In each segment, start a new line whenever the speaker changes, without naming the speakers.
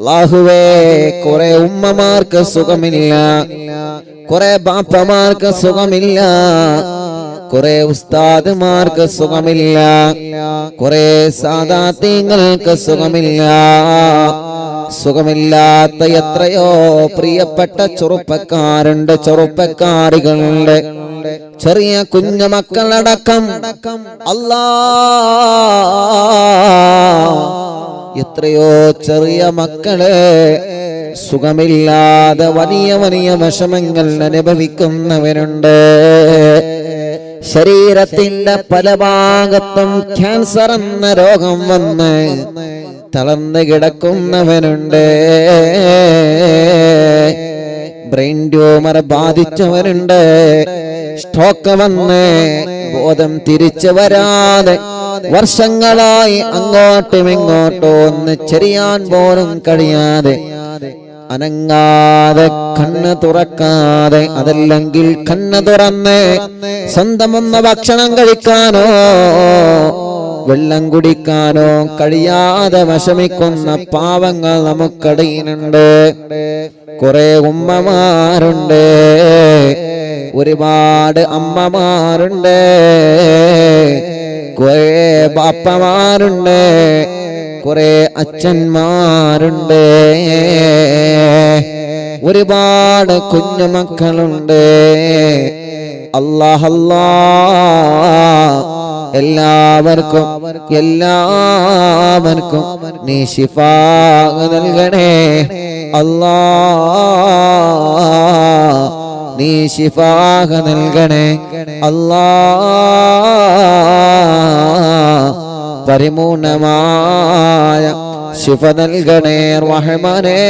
അല്ലാഹുവേ കുറെ ഉമ്മമാർക്ക് സുഖമില്ല, കുറെ ബാപ്പമാർക്ക് സുഖമില്ല, കുറെ ഉസ്താദുമാർക്ക് സുഖമില്ല, കുറെ സാദാത്യങ്ങൾക്ക് സുഖമില്ല. സുഖമില്ലാത്ത എത്രയോ പ്രിയപ്പെട്ട ചെറുപ്പക്കാരുണ്ട്, ചെറുപ്പക്കാരികളുണ്ട്, ചെറിയ കുഞ്ഞു മക്കളടക്കം. അല്ലാ, എത്രയോ ചെറിയ മക്കളെ സുഖമില്ലാതെ വലിയ വലിയ വിഷമങ്ങൾ അനുഭവിക്കുന്നവരുണ്ട്. ശരീരത്തിന്റെ പല ഭാഗത്തും ക്യാൻസർ എന്ന രോഗം വന്ന് തളർന്നു കിടക്കുന്നവനുണ്ട്. ബ്രെയിൻ ട്യൂമർ ബാധിച്ചവരുണ്ട്. സ്ട്രോക്ക് വന്ന് ബോധം തിരിച്ചു വരാതെ വർഷങ്ങളായി അങ്ങോട്ടും ഇങ്ങോട്ടും ഒന്ന് ചെറിയാൻ പോലും കഴിയാതെ, അനങ്ങാതെ, കണ്ണ് തുറക്കാതെ, അതല്ലെങ്കിൽ കണ്ണ് തുറന്ന് സ്വന്തം ഒന്ന് ഭക്ഷണം കഴിക്കാനോ വെള്ളം കുടിക്കാനോ കഴിയാതെ വിഷമിക്കുന്ന പാവങ്ങൾ നമുക്കിടയിലുണ്ട്. കുറെ ഉമ്മമാരുണ്ട്, ഒരുപാട് അമ്മമാരുണ്ട്, കുറെ ബാപ്പമാരുണ്ട്, കുറെ അച്ഛന്മാരുണ്ട്, ഒരുപാട് കുഞ്ഞുമക്കളുണ്ട്. അല്ലാഹ് എല്ലാവർക്കും നീ ശിഫാ നൽകണേ. അല്ലാ, നീ ശിഫാ നൽകണേ. അല്ലാ, പരിപൂർണമായ ശിഫ നൽകണേ റഹ്മാനേ.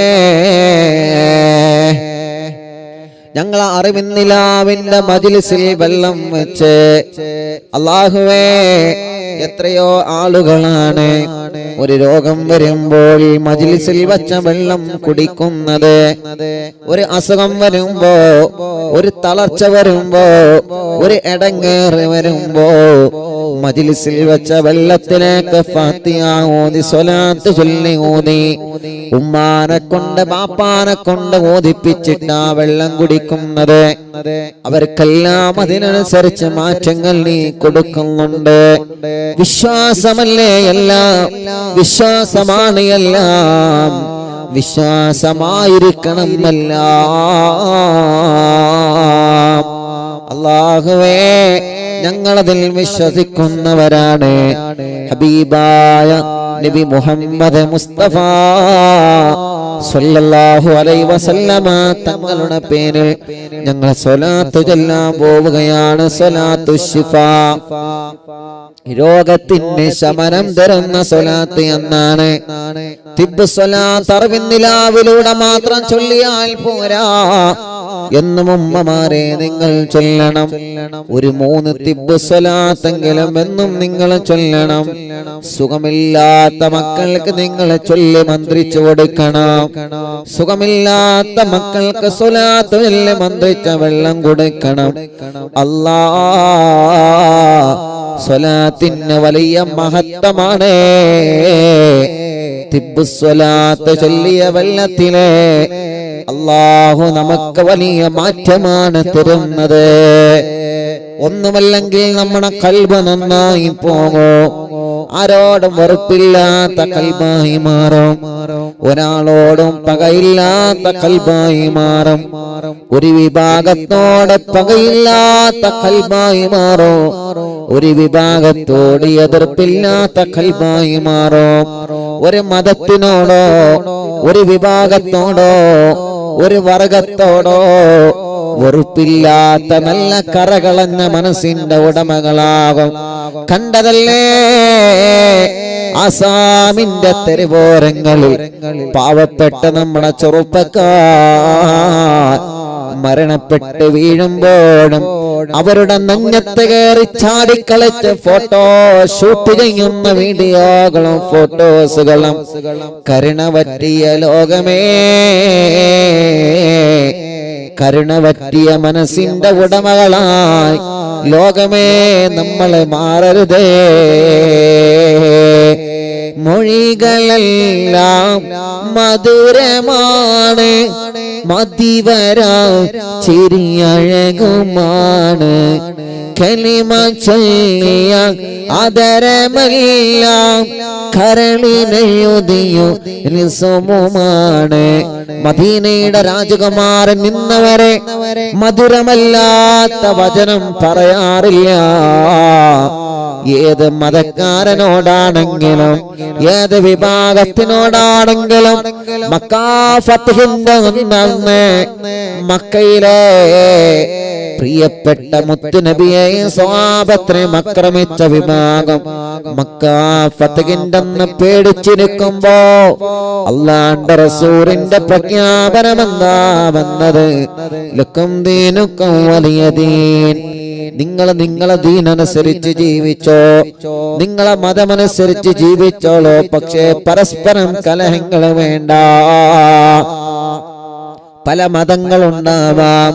ഞങ്ങൾ അറിവിന്നിലാവിന്റെ മജ്‌ലിസിൽ വെള്ളം വെച്ച് അല്ലാഹുവേ, എത്രയോ ആളുകളാണ് ഒരു രോഗം വരുമ്പോൾ മജ്‌ലിസിൽ വച്ച വെള്ളം കുടിക്കുന്നത്. ഒരു അസുഖം വരുമ്പോ, ഒരു തളർച്ച വരുമ്പോ, ഒരു ഇടങ്ങേറ് വരുമ്പോ മജ്‌ലിസിൽ വെച്ച വെള്ളത്തിലേക്ക് ഫാത്തിഹ ഓതി സ്വലാത്ത് ചൊല്ലി ഓതി ഉമ്മാനെ കൊണ്ട് ബാപ്പാനെ കൊണ്ട് ഓതിപ്പിച്ചിട്ട് ആ വെള്ളം കുടിക്കുന്നത്. അവർക്കെല്ലാം അതിനനുസരിച്ച് മാറ്റങ്ങൾ നീ കൊടുക്കുന്നുണ്ട്. വിശ്വാസമല്ലേ എല്ലാം, വിശ്വാസമാണ് എല്ലാം, വിശ്വാസമായിരിക്കണം എല്ലാം. അല്ലാഹുവേ, ഞങ്ങളതിൽ വിശ്വസിക്കുന്നവരാണ്. ഹബീബായ നബി മുഹമ്മദ് മുസ്തഫ സ്വല്ലല്ലാഹു അലൈഹി വസല്ലമ തങ്ങളുടെ പേരിൽ ഞങ്ങൾ സ്വലാത്ത് ചൊല്ലാൻ പോവുകയാണ്. സ്വലാത്തു ശിഫാ, രോഗത്തിന് ശമനം തരുന്ന സ്വലാത്ത് എന്നാണ്. തിബ്ബ് സ്വലാത്ത് അറിവിന്നിലാവിലൂടെ മാത്രം ചൊല്ലിയാൽ പോരാ, എന്നും ഉമ്മമാരെ നിങ്ങൾ ചൊല്ലണം. ഒരു 3 തിബ്ബ് സ്വലാത്തെങ്കിലും എന്നും നിങ്ങൾ ചൊല്ലണം. സുഖമില്ലാത്ത മക്കൾക്ക് നിങ്ങൾ ചൊല്ലി മന്ത്രിച്ചു കൊടുക്കണം. സുഖമില്ലാത്ത മക്കൾക്ക് സ്വലാത്ത് ചൊല്ലി മന്ത്രിച്ച വെള്ളം കൊടുക്കണം. അല്ലാ, സ്വലാത്തിന് വലിയ മഹത്വമാണ്. തിബ്ബ് സ്വലാത്ത് ചൊല്ലിയ വെള്ളത്തിലെ അല്ലാഹു നമുക്ക് വലിയ മാറ്റമാണ് തരുന്നത്. ഒന്നുമല്ലെങ്കിൽ നമ്മുടെ കൽബ് നന്നായി പോകും. ആരോടും വെറുപ്പില്ലാത്ത കൽബായി മാറും. ഒരാളോടും പകയില്ലാത്ത കൽബായി മാറും. ഒരു വിഭാഗത്തോട് പകയില്ലാത്ത കൽബായി മാറും. ഒരു വിഭാഗത്തോട് എതിർപ്പില്ലാത്ത കൽബായി മാറും. ഒരു മതത്തിനോടോ, ഒരു വിഭാഗത്തോടോ, ഒരു വർഗത്തോടോ വെറുപ്പില്ലാത്ത നല്ല കറകളഞ്ഞ മനസ്സിന്റെ ഉടമകളാകും. കണ്ടതല്ലേ ആസാമിന്റെ തെരുവോരങ്ങളിൽ പാവപ്പെട്ട നമ്മുടെ ചെറുപ്പക്കാർ മരണപ്പെട്ട് വീഴുമ്പോഴും അവരുടെ നെഞ്ഞത്ത് കയറി ചാടിക്കളിച്ച് ഫോട്ടോ ഷൂട്ട് ചെയ്യുന്ന വീഡിയോകളും ഫോട്ടോസുകളും. കരുണ പറ്റിയ ലോകമേ, കരുണ പറ്റിയ മനസ്സിന്റെ ഉടമകളായി ലോകമേ നമ്മളെ മാറരുതേ. മൊഴികളെല്ലാം മധുരമാണ്, മതിവരാ ചിരിയഴകുമാണ്. കലിമ ചൊല്ലിയ അതരമെല്ലാം കരളിനെഴുതിയോ നിസമുമാണ്. മദീനയുടെ രാജകുമാരൻ നിന്നവരെ മധുരമല്ലാത്ത വചനം പറയാറില്ല. ഏത് മതക്കാരനോടാണെങ്കിലും ഏത് വിഭാഗത്തിനോടാണെങ്കിലും മക്കാ ഫത്ഹിന്റെ അന്ന് മക്കയിലെ പ്രിയപ്പെട്ട മുത്തുനബിയെയും സ്വഹാബത്തിനെയും ആക്രമിച്ച വിഭാഗം മക്കാ ഫത്ഹിന്റെ അന്ന് പേടിച്ചിരിക്കുമ്പോ അല്ലാഹുവിന്റെ റസൂലിന്റെ പ്രഖ്യാപനമെന്താ വന്നത്? ലക്കും ദീനുക്കും വലിയ ദീൻ. നിങ്ങളെ ദീനനുസരിച്ച് ജീവിച്ചോ, നിങ്ങളെ മതമനുസരിച്ച് ജീവിച്ചോളൂ, പക്ഷേ പരസ്പരം കലഹങ്ങൾ വേണ്ട. പല മതങ്ങളുണ്ടാവാം,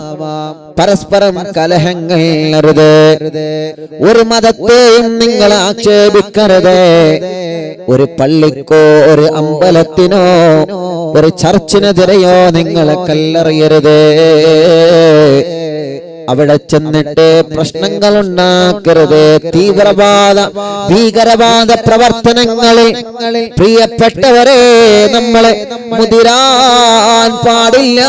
പരസ്പരം കലഹങ്ങൾ അരുത്. ഒരു മതത്തെയും നിങ്ങൾ ആക്ഷേപിക്കരുത്. ഒരു പള്ളിക്കോ ഒരു അമ്പലത്തിനോ ഒരു ചർച്ചിനെതിരെയോ നിങ്ങൾ കല്ലെറിയരുത്. അവിടെ ചെന്നിട്ട് പ്രശ്നങ്ങൾ ഉണ്ടാക്കരുത്. ഭീകരവാദ പ്രവർത്തനങ്ങളിൽ പ്രിയപ്പെട്ടവരെ നമ്മളെ മുതിരാൻ പാടില്ല.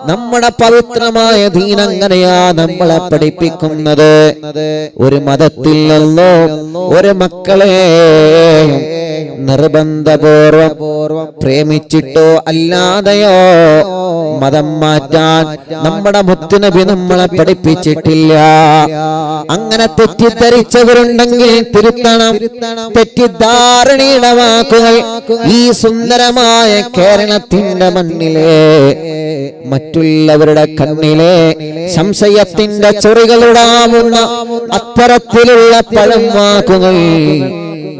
നമ്മുടെ പവിത്രമായ ദീൻ അങ്ങനെയാ നമ്മളെ പഠിപ്പിക്കുന്നത്. ഒരു മതത്തിലല്ലോ ഒരു മക്കളെ നിർബന്ധപൂർവം പ്രേമിച്ചിട്ടോ അല്ലാതെയോ മതം മാറ്റാൻ നമ്മുടെ മുത്തുനബി നമ്മളെ പഠിപ്പിച്ചിട്ടില്ല. അങ്ങനെ തെറ്റിദ്ധരിച്ചവരുണ്ടെങ്കിൽ തിരുത്തണം. തെറ്റിദ്ധാരണയുടെ വാക്കുകൾ ഈ സുന്ദരമായ കേരളത്തിന്റെ മണ്ണിലെ മറ്റുള്ളവരുടെ കണ്ണിലെ സംശയത്തിന്റെ ചൊറികളുടാവുന്ന അത്തരത്തിലുള്ള പഴം വാക്കുകൾ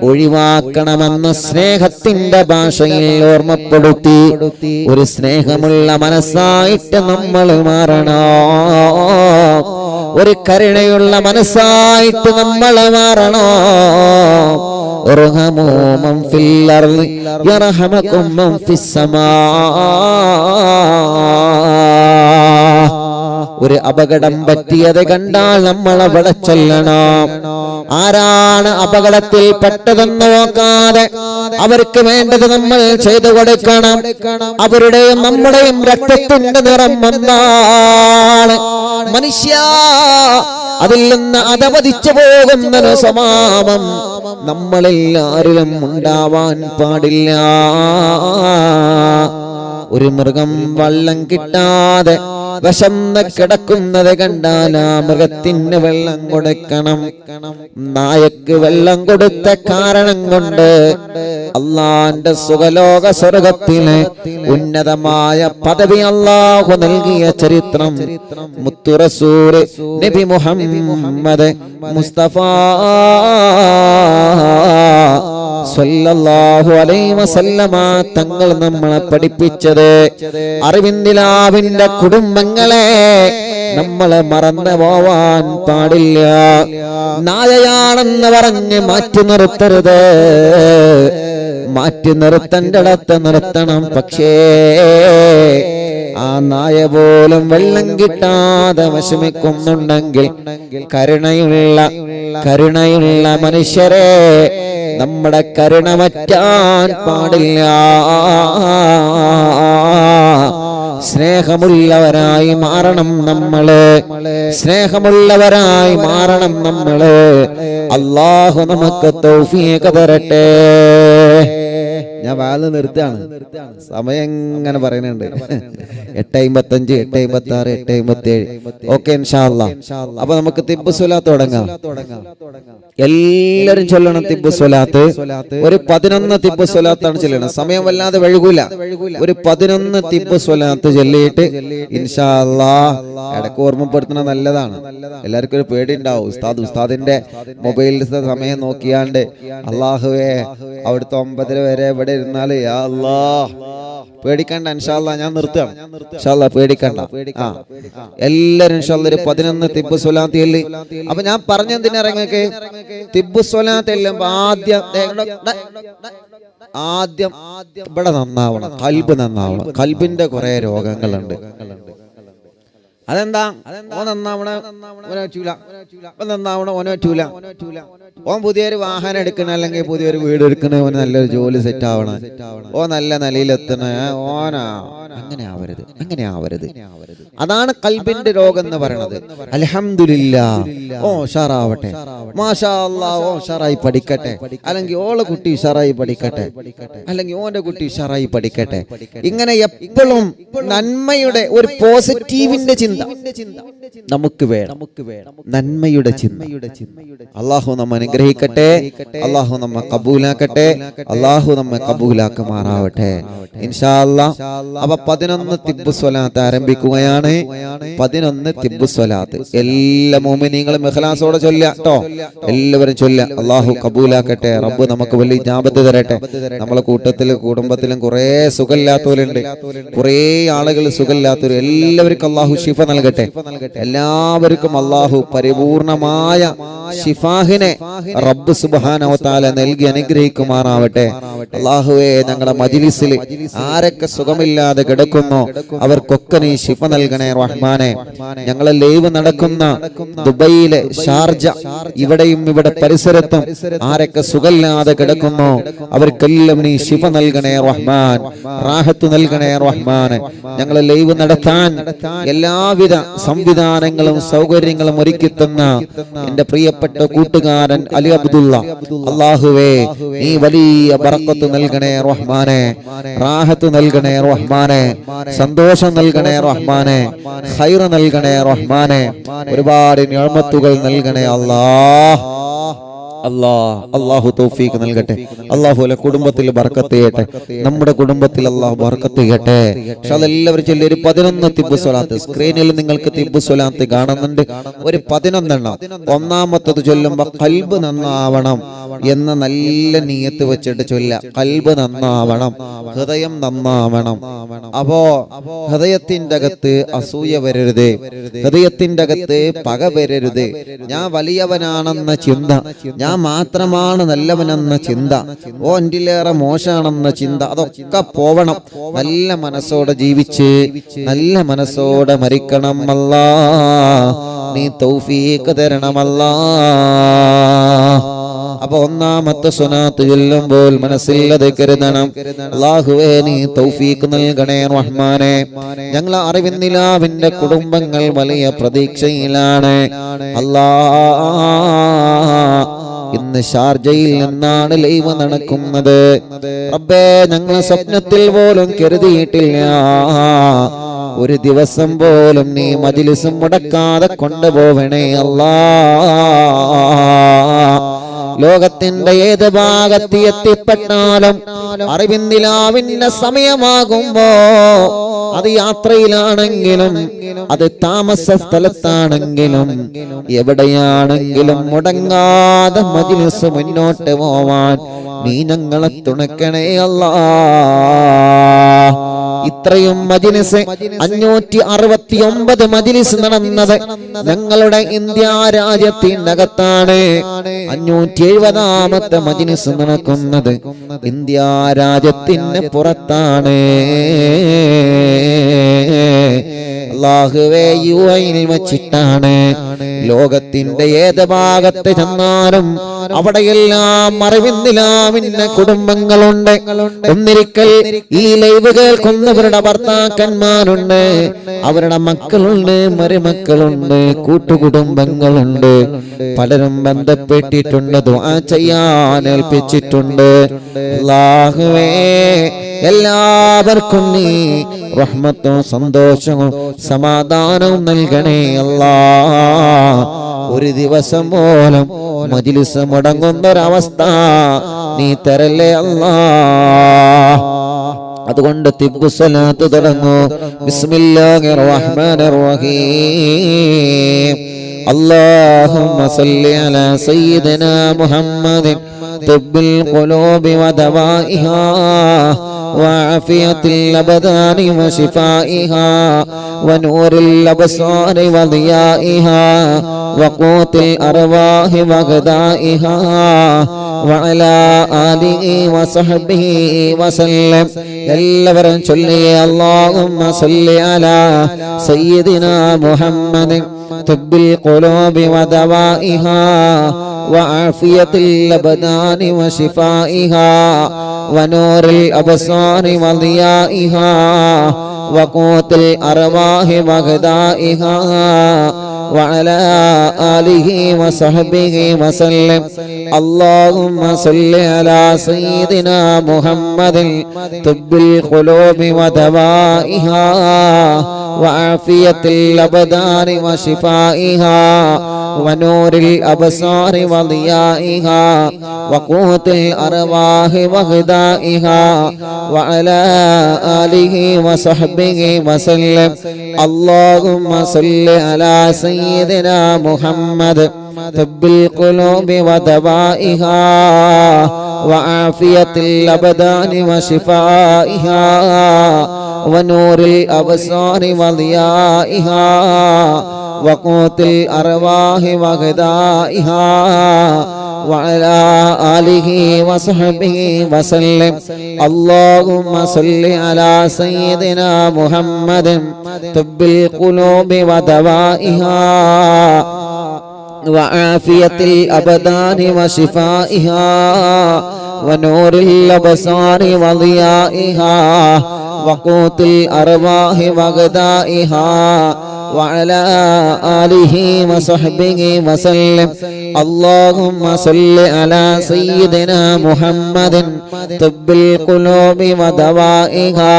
ഒഴിവാക്കണമെന്ന് സ്നേഹത്തിന്റെ ഭാഷയിൽ ഓർമ്മപ്പെടുത്തി. ഒരു സ്നേഹമുള്ള മനസ്സായിട്ട് നമ്മൾ മാറണം. ഒരു കരുണയുള്ള മനസ്സായിട്ട് നമ്മൾ മാറണം. ഇർഹമൂ മൻ ഫിൽ അർളി യർഹമകും മൻ ഫിസ് സമാ. ഒരു അപകടം പറ്റിയത് കണ്ടാൽ നമ്മൾ അവിടെ ചെല്ലണം. ആരാണ് അപകടത്തിൽ പെട്ടതെന്ന് നോക്കാതെ അവർക്ക് വേണ്ടത് നമ്മൾ ചെയ്തു കൊടുക്കണം. അവരുടെയും നമ്മുടെയും രക്തത്തിന്റെ നിറം ഒന്നാണ്. മനുഷ്യ അതിൽ നിന്ന് അതപതിച്ചു പോകുന്നൊരു സ്വഭാവം നമ്മളെല്ലാരിലും ഉണ്ടാവാൻ പാടില്ല. ഒരു മൃഗം വെള്ളം കിട്ടാതെ വിശന്ന് കിടക്കുന്നത് കണ്ടാൽ ആ മൃഗത്തിന് വെള്ളം കൊടുക്കണം. നായക്ക് വെള്ളം കൊടുത്ത കാരണം കൊണ്ട് അള്ളാന്റെ സുഖലോക സ്വർഗത്തിലെ ഉന്നതമായ പദവി അള്ളാഹു നൽകിയ ചരിത്രം മുത്തു റസൂൽ നബി മുഹമ്മദ് മുസ്തഫ സല്ലല്ലാഹു അലൈഹി വസല്ലമ തങ്ങൾ നമ്മളെ പഠിപ്പിച്ചത്. അറിവിന്ദിലാവിന്റെ കുടുംബങ്ങളെ നമ്മളെ മറന്നു പോവാൻ പാടില്ല. നായയാണെന്ന് പറഞ്ഞ് മാറ്റി നിർത്തരുത്. മാറ്റി നിർത്തേണ്ടടത്ത് നിർത്തണം. പക്ഷേ ആ നായ പോലും വെള്ളം കിട്ടാതെ വിഷമിക്കുന്നുണ്ടെങ്കിൽ കരുണയുള്ള മനുഷ്യരെ നമ്മുടെ കരുണ വറ്റാൻ പാടില്ല. സ്നേഹമുള്ളവരായി മാറണം നമ്മള്. സ്നേഹമുള്ളവരായി മാറണം നമ്മള്. അല്ലാഹു നമുക്ക് തൗഫീഖ് തരട്ടെ. ഞാൻ വാല് നിർത്തുകയാണ്. സമയം ഇങ്ങനെ പറയുന്നുണ്ട്. 8:55, 8:56, 8:57. ഓക്കെ ഇൻഷാ അല്ലാഹ്. അപ്പൊ നമുക്ക് തിബ്ബു സ്വലാത്ത് തുടങ്ങാം. എല്ലാരും ചൊല്ലണം തിബ്ബു സ്വലാത്ത്. ഒരു 11 തിബ്ബു സ്വലാത്താണ് ചൊല്ലണം. സമയം വല്ലാതെ വഴുകൂല. ഒരു 11 തിബ്ബു സ്വലാത്ത് ചൊല്ലിയിട്ട് ഇൻഷാ അല്ലാഹ് ഇടയ്ക്ക് ഓർമ്മപ്പെടുത്തണ നല്ലതാണ്. എല്ലാവർക്കും ഒരു പേടി ഉണ്ടാവും. ഉസ്താദിന്റെ മൊബൈലിലത്തെ സമയം നോക്കിയാണ്ട് അള്ളാഹുവേ അവിടുത്തെ 9 വരെ ഇവിടെ ഇരുന്നാല് യാ അല്ലാഹ് പേടിക്കണ്ട, ഇൻഷാ അല്ലാഹ് ഞാൻ നിർത്താം. ഇൻഷാ അല്ലാഹ് പേടിക്കണ്ട. എല്ലാരും ഇൻഷാ അല്ലാഹ് ഒരു 11 തിബ്ബു സ്വലാത്ത് ചൊല്ലി. അപ്പൊ ഞാൻ പറഞ്ഞെന്തിനാ ഇറങ്ങൊക്കെ തിബ്ബു സ്വലാത്ത് എല്ലാം ആദ്യം ഇവിടെ നന്നാവണം, കൽബ് നന്നാവണം. കൽബിന്റെ കുറെ രോഗങ്ങളുണ്ട്. അതെന്താ? ഓൻ നന്നാവണ ഓനെ പറ്റൂല, നന്നാവണ ഓനെ പറ്റൂല. ഓൻ പുതിയൊരു വാഹനം എടുക്കണ, അല്ലെങ്കിൽ പുതിയൊരു വീട് എടുക്കണ, ഓന് നല്ലൊരു ജോലി സെറ്റ് ആവണ, ഓ നല്ല നിലയിലെത്തണ, ഓനാ അങ്ങനെ ആവരുത്. അതാണ് കൽബിന്റെ രോഗം എന്ന് പറയുന്നത്. അൽഹംദുലില്ലാഹ്, ഓ ഉഷാറാവട്ടെ, മാഷാ അല്ലാഹ്, ഓ ഉഷാറായി പഠിക്കട്ടെ, അല്ലെങ്കിൽ ഓളെ കുട്ടി ഉഷാറായി പഠിക്കട്ടെ, അല്ലെങ്കിൽ ഓന്റെ കുട്ടി ഉഷാറായി പഠിക്കട്ടെ. ഇങ്ങനെ എപ്പോഴും നന്മയുടെ ഒരു പോസിറ്റീവിന്റെ ചിന്ത നമുക്ക് വേണം, നന്മയുടെ ചിന്ത. അല്ലാഹു നമ്മെ അനുഗ്രഹിക്കട്ടെ, അല്ലാഹു നമ്മെ കബൂലാക്കട്ടെ, അല്ലാഹു നമ്മെ കബൂലാക്കുമാറാവട്ടെ ഇൻഷാ അല്ലാഹ്. അപ്പൊ 11 തിബ്ബു സ്വലാത്ത് ആരംഭിക്കുകയാണ്. 11 തിബ്ബു സ്വലാത്ത് എല്ലാ മുഅ്മിനീങ്ങളും ഇഖ്ലാസോടെ ചൊല്ലുക ട്ടോ. എല്ലാവരും ചൊല്ലുക. അല്ലാഹു കബൂലാക്കട്ടെ. റബ്ബ് നമുക്ക് വലിയ ഇജാബത്ത് തരട്ടെ. നമ്മളെ കൂട്ടത്തിലും കുടുംബത്തിലും കുറേ സുഖമില്ലാത്തവരുണ്ട്, കുറേ ആളുകൾ സുഖമില്ലാത്തവർ. എല്ലാവർക്കും അല്ലാഹു ശിഫ നൽകട്ടെ. എല്ലാവർക്കും അല്ലാഹു പരിപൂർണമായ ശിഫാഹിനെ റബ്ബ് സുബ്ഹാനഹു വ തആല നൽകി അനുഗ്രഹിക്കുമാറാവട്ടെ. അല്ലാഹുവേ, ഞങ്ങളുടെ മജ്ലിസിൽ ആരൊക്കെ സുഖമില്ലാതെ കിടക്കുന്നു അവർക്കൊക്കെ നീ ശിഫ നൽകണേ റഹ്മാനെ. ഞങ്ങളെ ലൈവ് നടക്കുന്ന ദുബൈയിലെ ഷാർജ, ഇവിടെയും ഇവിടെ പരിസരത്തും ആരൊക്കെ സുഖമില്ലാതെ കിടക്കുന്നു അവർക്കെല്ലാം നീ ശിഫ നൽകണേ റഹ്മാൻ, റാഹത്ത് നൽകണേ റഹ്മാനെ. ഞങ്ങളെ ലൈവ് നടത്താൻ എല്ലാവിധ സംവിധാനങ്ങളും സൗകര്യങ്ങളും ഒരുക്കി തന്ന എന്റെ പ്രിയപ്പെട്ട കൂട്ടുകാരൻ അലി അബ്ദുള്ള, അല്ലാഹുവേ നീ വലിയ ബറക്കത്ത് നൽകണേ റഹ്മാനെ, റാഹത്ത് നൽകണേ റഹ്മാനെ, സന്തോഷം നൽകണേ റഹ്മാനെ, ഖൈർ നൽകണേ റഹ്മാനെ, ഒരുപാട് നിഅമത്തുകൾ നൽകണേ അല്ലാഹ്. അല്ലാഹു തൗഫീഖ് നൽകട്ടെ. അല്ലാഹു അല്ല കുടുംബത്തിൽ ബർക്കത്ത് ചെയ്യട്ടെ. നമ്മുടെ കുടുംബത്തിൽ അല്ലാഹു ബർക്കത്ത് ചെയ്യട്ടെ. എല്ലാവരും ചൊല്ലി ഒരു 11 തിബ്ബു സ്വലാത്ത്. സ്ക്രീനിൽ നിങ്ങൾക്ക് തിബ്ബു സ്വലാത്ത് കാണുന്നുണ്ട്. ഒരു 11 എണ്ണം. ഒന്നാമത്തത് ചൊല്ലുമ്പോൾ ഖൽബ് നന്നാവണം എന്ന നല്ല നിയത്ത് വെച്ചിട്ട് ചൊല്ല. ഖൽബ് നന്നാവണം, ഹൃദയം നന്നാവണം. അപ്പോ ഹൃദയത്തിന്റെ അകത്ത് അസൂയ വരരുത്, ഹൃദയത്തിന്റെ അകത്ത് പക വരരുത്, ഞാൻ വലിയവനാണെന്ന ചിന്ത, ഞാൻ മാത്രമാണ് നല്ലവനെന്ന ചിന്ത, ഓ എന്റിലേറെ മോശമാണെന്ന ചിന്ത, അതൊക്കെ പോവണം. നല്ല മനസ്സോടെ ജീവിച്ച് നല്ല മനസ്സോടെ മരിക്കണം. അല്ലാ നീ തൗഫീഖ് തരണമല്ലാ. അപ്പൊ ഒന്നാമത്തെ സ്വലാത്ത് ചൊല്ലുമ്പോൾ മനസ്സിൽ അത് കരുതണം. അല്ലാഹുവേ നീ തൗഫീഖ് നൽകണേ റഹ്മാനെ. ഞങ്ങൾ അറിവിന്നിലാവിന്റെ കുടുംബങ്ങൾ വലിയ പ്രതീക്ഷയിലാണ്. അല്ലാ, ഇന്ന് ഷാർജയിൽ നിന്നാണ് ലൈവ് നടക്കുന്നത്. റബ്ബേ, ഞങ്ങൾ സ്വപ്നത്തിൽ പോലും കരുതിയിട്ടില്ല ഒരു ദിവസം പോലും നീ മജ്ലിസ് മുടക്കാതെ കൊണ്ടുപോവണേ അല്ലാ. ലോകത്തിന്റെ ഏത് ഭാഗത്ത് എത്തിപ്പെട്ടാലും അറിവിന്നിലാവിന്റെ സമയമാകുമ്പോ, അത് യാത്രയിലാണെങ്കിലും അത് താമസ സ്ഥലത്താണെങ്കിലും എവിടെയാണെങ്കിലും മുടങ്ങാതെ മജ്ലിസ് മുന്നോട്ട് പോവാൻ നീ ഞങ്ങളെ തുണക്കണേ അല്ലാ. ഇത്രയും മജ്ലിസ് 569 മജ്ലിസ് നടന്നത് ഞങ്ങളുടെ ഇന്ത്യ രാജ്യത്തിനകത്താണ്. 570ാമത്തെ മജ്ലിസ് നടക്കുന്നത് ഇന്ത്യ രാജ്യത്തിന് പുറത്താണ്. അല്ലാഹുവേ, യുഎഇൽ വെച്ചിട്ടാണ്. ലോകത്തിന്റെ ഏത് ഭാഗത്ത് ചെന്നാലും അവിടെയെല്ലാം അറിവിന്നിലാവിന്റെ കുടുംബങ്ങളുണ്ട്. ഒന്നിരിക്കൽ ഈ ലൈവ് കേൾക്കുന്നവരുടെ ഭർത്താക്കന്മാരുണ്ട്, അവരുടെ മക്കളുണ്ട്, മരുമക്കളുണ്ട്, കൂട്ടുകുടുംബങ്ങളുണ്ട്. പലരും ബന്ധപ്പെട്ടിട്ടുണ്ട്, ദുആ ചെയ്യാൻ ഏൽപ്പിച്ചിട്ടുണ്ട്. അല്ലാഹുവേ, എല്ലാവർക്കും നീ റഹ്മത്തും സന്തോഷവും സമാധാനവും നൽകണേ അല്ലാ. ഒരു ദിവസം പോലും മജ്ലിസ് മുടങ്ങുന്നൊരവസ്ഥ നീ തരല്ലേ അല്ലാ. അതുകൊണ്ട് തിബ്ബു സ്വലാത്ത് തുടങ്ങൂ. ബിസ്മില്ലാഹിർ റഹ്മാനിർ റഹീം. അല്ലാഹുമ്മ സല്ലി അലാ സയ്യിദിനാ മുഹമ്മദിൻ തിബ്ബിൽ ഖുലൂബി വദവാഇഹാ وعافية الأبدان وشفائها ونور الأبصار وضيائها وقوت الأرواح وغذائها وعلى آله وصحبه وسلم. എല്ലാവരും ചൊല്ലി اللهم صل على سيدنا محمد طب القلوب ودوائها وعافية الأبدان وشفائها ونور الأبصار وضيائها وقوت الأرواح وغذائها وعلى آله وصحبه وسلم. اللهم صل على سيدنا محمد طب القلوب ودوائها وعافية الأبدان وشفائها ونور الأبصار وضيائها وقوت الأرواح وغذائها وعلى آله وصحبه وسلم. اللهم صل على سيدنا محمد طب القلوب ودوائها وعافية الأبدان وشفائها ونور الأبصار وضيائها وقوت الأرواح وغذائها وعلى آله وصحبه وسلم. اللهم صل على سيدنا محمد طب القلوب ودوائها وعافية الأبدان وشفائها ونور الأبصار وضيائها وقوت الأرواح وغذائها وعلى آله وصحبه وسلم. اللهم صل على سيدنا محمد طب القلوب ودوائها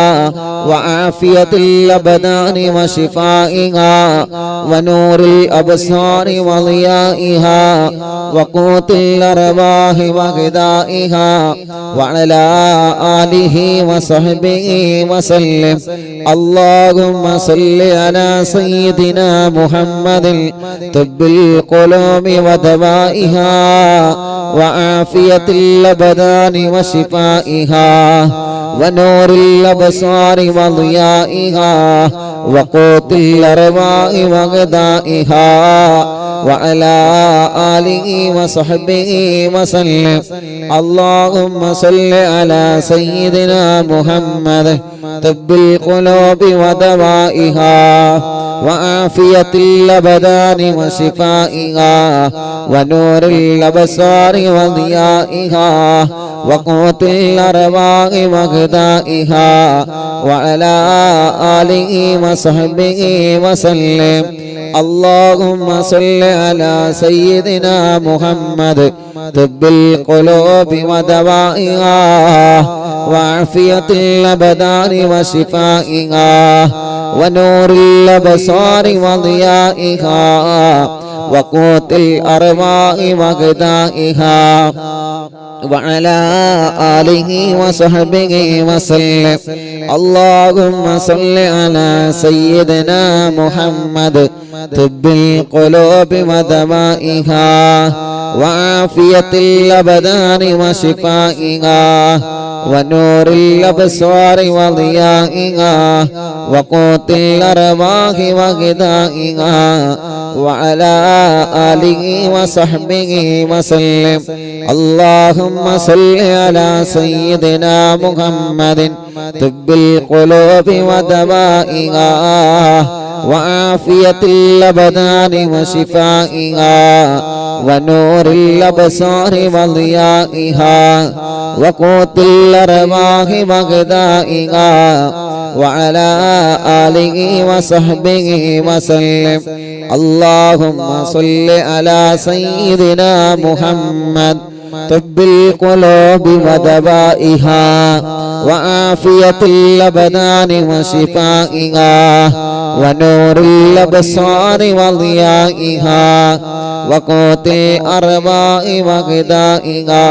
وعافية الأبدان وشفائها ونور الأبصار وضيائها وقوت الأرواح وغذائها وعلى آله وصحبه وسلم. اللهم صل على سيدنا محمد طب القلوب ودوائها وعافية الأبدان وشفائها ونور الأبصار وضيائها وقوت الأرواح وغذائها وعلى آله وصحبه وسلم. اللهم صل على سيدنا محمد طب القلوب ودوائها وعافية الأبدان وشفائها ونور الأبصار وضيائها وقوت الأرواح وغذائها وعلى آله وصحبه وسلم. اللهم صل على سيدنا محمد طب القلوب ودوائها وعافية الأبدان وشفائها ونور الأبصار وضيائها وقوت الأرواح وغذائها وعلى آله وصحبه وسلم. اللهم صل على سيدنا محمد طب القلوب ودوائها وعافية الأبدان وشفائها ونور الأبصار وضيائها وقوت الأرواح وغذائها وعلى آله وصحبه وسلم. اللهم صل على سيدنا محمد طب القلوب ودوائها وعافية الأبدان وشفائها ونور الأبصار وضيائها وقوت الأرواح وغذائها وعلى آله وصحبه وسلم. اللهم صل على سيدنا محمد طب القلوب ودوائها وعافية الأبدان وشفائها ونور الأبصار وضيائها وقوت الأرواح وغذائها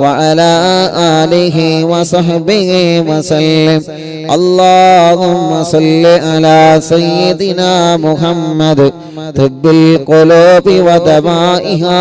وعلى آله وصحبه وسلم. اللهم صل على سيدنا محمد طب القلوب ودوائها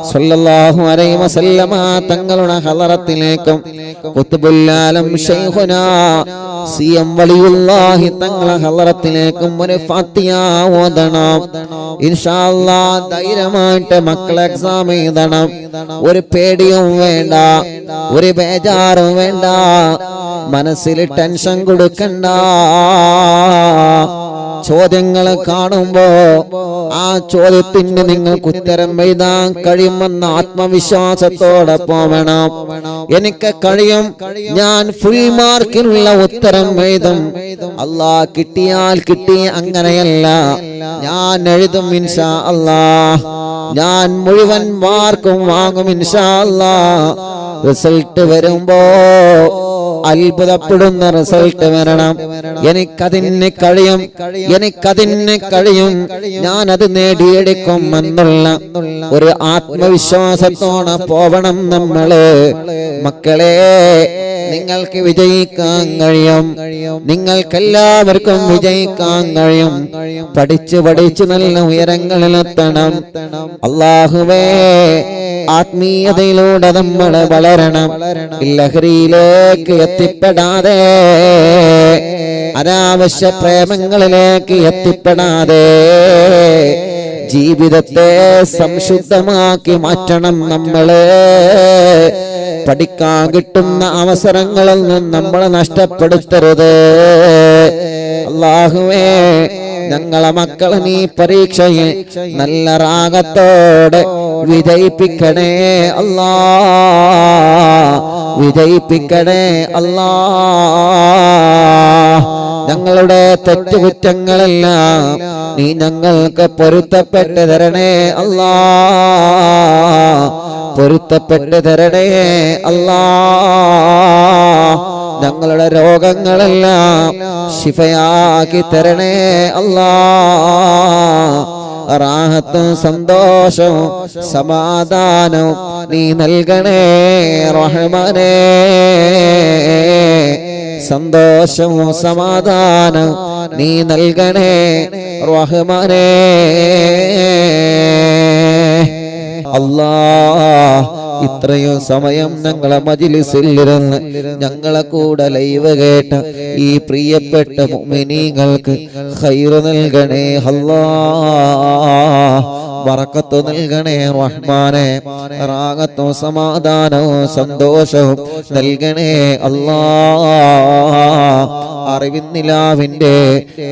സ്വല്ലല്ലാഹു അലൈഹി വസല്ലമ തങ്ങളുടെ ഹളറത്തിലേക്കും ഖുത്ബുൽ ആലം ശൈഖുനാ സിയം വലിയുല്ലാഹി തങ്ങളുടെ ഹളറത്തിലേക്കും ഒരു ഫാത്തിഹ ഓതണം. ഇൻഷാ അല്ലാഹ് ധൈര്യമായിട്ട് മക്കളെ എക്സാം എഴുതണം. ഒരു പേടിയും വേണ്ട, ഒരു ബേജാറും വേണ്ട, മനസ്സിൽ ടെൻഷൻ കൊടുക്കണ്ട. ചോദ്യങ്ങൾ കാണുമ്പോ ആ ചോദ്യത്തിന് നിങ്ങൾക്ക് ഉത്തരം എഴുതാൻ കഴിയുമെന്ന ആത്മവിശ്വാസത്തോടെ പോവണം. എനിക്ക് കഴിയും, ഞാൻ ഫുൾ മാർക്കിനുള്ള ഉത്തരം എഴുതും. അല്ലാഹ് കിട്ടിയാൽ കിട്ടി, അങ്ങനെയല്ല, ഞാൻ എഴുതും ഇൻഷാ അല്ലാഹ്. ഞാൻ മുഴുവൻ മാർക്കും വാങ്ങും ഇൻഷാ അല്ലാഹ്. റിസൾട്ട് വരുമ്പോ അത്ഭുതപ്പെടുന്ന റിസൾട്ട് വരണം. എനിക്കതിന് കഴിയും, എനിക്കതിന് കഴിയും, ഞാനത് നേടിയെടുക്കും എന്നുള്ള ഒരു ആത്മവിശ്വാസത്തോടെ പോവണം നമ്മള്. മക്കളെ, നിങ്ങൾക്ക് വിജയിക്കാൻ കഴിയും, നിങ്ങൾക്കെല്ലാവർക്കും വിജയിക്കാൻ കഴിയും. പഠിച്ച് പഠിച്ച് നല്ല ഉയരങ്ങളിലെത്തണം. അല്ലാഹുവേ, ആത്മീയതയിലൂടെ നമ്മൾ വളരണം. ലഹരിയിലേക്ക് എത്തിപ്പെടാതെ, അനാവശ്യ പ്രേമങ്ങളിലേക്ക് എത്തിപ്പെടാതെ ജീവിതത്തെ സംശുദ്ധമാക്കി മാറ്റണം നമ്മള്. പഠിക്കാൻ കിട്ടുന്ന അവസരങ്ങളൊന്നും നമ്മൾ നഷ്ടപ്പെടുത്തരുത്. അല്ലാഹുവേ, ഞങ്ങളെ മക്കളെ നീ പരീക്ഷയിൽ നല്ല റാഗത്തോടെ വിജയിപ്പിക്കണേ അല്ലാ, വിജയിപ്പിക്കണേ അല്ലാ. ഞങ്ങളുടെ തെറ്റുകുറ്റങ്ങളെല്ലാം നീ ഞങ്ങൾക്ക് പൊരുത്തപ്പെട്ട് തരണേ അല്ലാ, പൊരുത്തപ്പെട്ട് തരണേ അല്ലാ. ഞങ്ങളുടെ രോഗങ്ങളെല്ലാം ശിഫയാക്കി തരണേ അല്ലാ. റാഹത്തും സന്തോഷവും സമാധാനവും നീ നൽകണേ റഹ്മാനേ. സന്തോഷവും സമാധാനവും നീ നൽകണേ റഹ്മാനേ. അല്ലാഹ്, ഇത്രയും സമയം ഞങ്ങളെ മജ്‌ലിസിൽ ഇരുന്ന് ഞങ്ങളെ കൂടെ ലൈവ് കേട്ട ഈ പ്രിയപ്പെട്ട മുഅ്മിനീങ്ങൾക്ക് ഖൈർ നൽകണേ അല്ലാഹ്, ബറക്കത്ത് നൽകണേ റഹ്മാനേ. റാഹത്തും സമാധാനവും സന്തോഷവും നൽകണേ അല്ലാഹ്. അറിവിന്നിലാവിന്റെ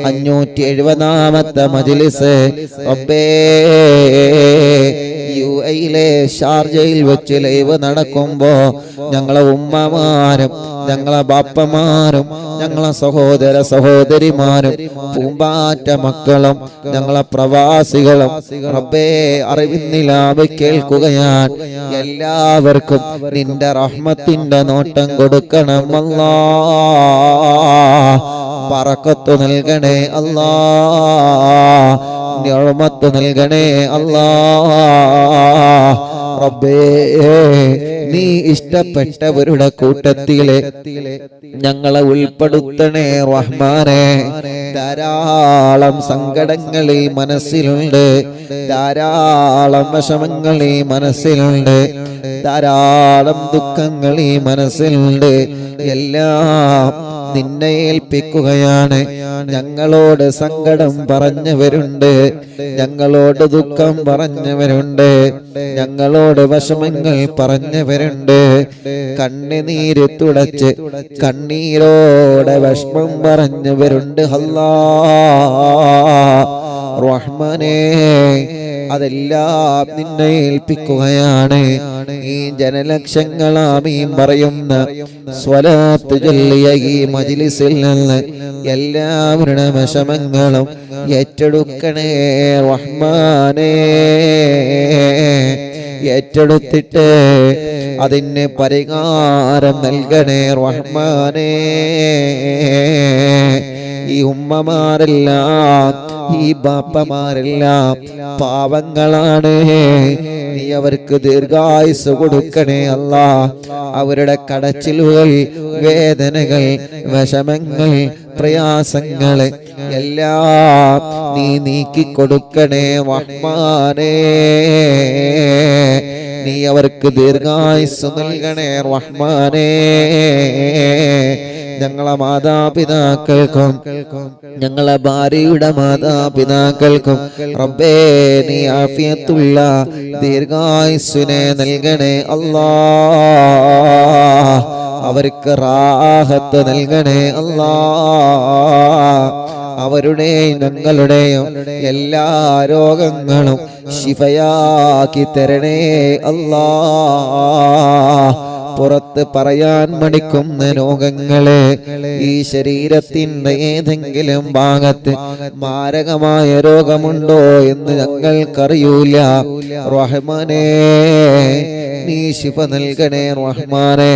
570ാമത്തെ മജ്‌ലിസ് റബ്ബേ, യുഎഇയിലെ ഷാർജയിൽ വെച്ച് ലൈവ് നടക്കുമ്പോ ഞങ്ങളെ ഉമ്മമാരും ഞങ്ങളെ ബാപ്പമാരും ഞങ്ങളെ സഹോദര സഹോദരിമാരും പൂമ്പാറ്റ മക്കളും ഞങ്ങളെ പ്രവാസികളും റബ്ബേ അറിവിന്നിലാവ് കേൾക്കുകയാണ്. എല്ലാവർക്കും നിന്റെ റഹ്മത്തിന്റെ നോട്ടം കൊടുക്കണം അല്ലാഹ്. ബറക്കത്ത് നൽകണേ അല്ലാഹ്, നിഅമത്ത് നൽകണേ അല്ലാഹ്. റബ്ബേ, നീ ഇഷ്ടപ്പെട്ടവരുടെ കൂട്ടത്തിലെ ഞങ്ങളെ ഉൾപ്പെടുത്തണേ റഹ്മാനേ. ധാരാളം സങ്കടങ്ങൾ ഈ മനസ്സിലുണ്ട്, ധാരാളം വിഷമങ്ങൾ ഈ മനസ്സിലുണ്ട്, ധാരാളം ദുഃഖങ്ങൾ ഈ മനസ്സിലുണ്ട്. എല്ലാം നിന്നെ ഏൽപ്പിക്കുകയാണ്. ഞങ്ങളോട് സങ്കടം പറഞ്ഞവരുണ്ട്, ഞങ്ങളോട് ദുഃഖം പറഞ്ഞവരുണ്ട്, ഞങ്ങളോട് വിഷമങ്ങൾ പറഞ്ഞവരുണ്ട്. കണ്ണുനീര് തുടച്ച് കണ്ണീരോടെ വിഷമം പറഞ്ഞവരുണ്ട് അല്ലാഹ് റഹ്മാനേ. അതെല്ലാം നിന്നെ ഏൽപ്പിക്കുകയാണ്. ഈ ജനലക്ഷങ്ങൾ ആമീൻ പറയുന്ന സ്വലാത്ത് ചൊല്ലിയ ഈ മജ്‌ലിസിൽ നിന്ന് എല്ലാവരുടെ വിഷമങ്ങളും ഏറ്റെടുക്കണേ റഹ്മാനേ. ഏറ്റെടുത്തിട്ട് അതിന് പരിഹാരം നൽകണേ റഹ്മാനേ. ഈ ഉമ്മമാരെല്ലാം ഈ ബാപ്പമാരെല്ലാം പാവങ്ങളാണ്. നീ അവർക്ക് ദീർഘായുസ് കൊടുക്കണേ അല്ലാഹ്. അവരുടെ കടച്ചിലുകൾ, വേദനകൾ, വിഷമങ്ങൾ, പ്രയാസങ്ങൾ എല്ലാം നീ നീക്കിക്കൊടുക്കണേ റഹ്മാനേ. നീ അവർക്ക് ദീർഘായുസ്സ് നൽകണേ റഹ്മാനേ. ഞങ്ങളെ മാതാപിതാക്കൾക്കും ഞങ്ങളെ ഭാര്യയുടെ മാതാപിതാക്കൾക്കും റബ്ബേ നീ ആഫിയത്തുള്ള ദീർഘായുസ്സിനെ നൽകണേ അല്ലാഹ്. അവർക്ക് റാഹത്ത് നൽകണേ അല്ലാഹ്. അവരുടെയും ഞങ്ങളുടെയും എല്ലാ രോഗങ്ങളും ശിഫയാക്കി തരണേ അല്ലാഹ്. പുറത്ത് പറയാൻ മടിക്കുന്ന രോഗങ്ങളെ ഈ ശരീരത്തിന്റെ ഏതെങ്കിലും ഭാഗത്ത് മാരകമായ രോഗമുണ്ടോ എന്ന് ഞങ്ങൾക്കറിയൂല റഹ്മാനേ. നീ ശിഫ നൽകണേ റഹ്മാനേ.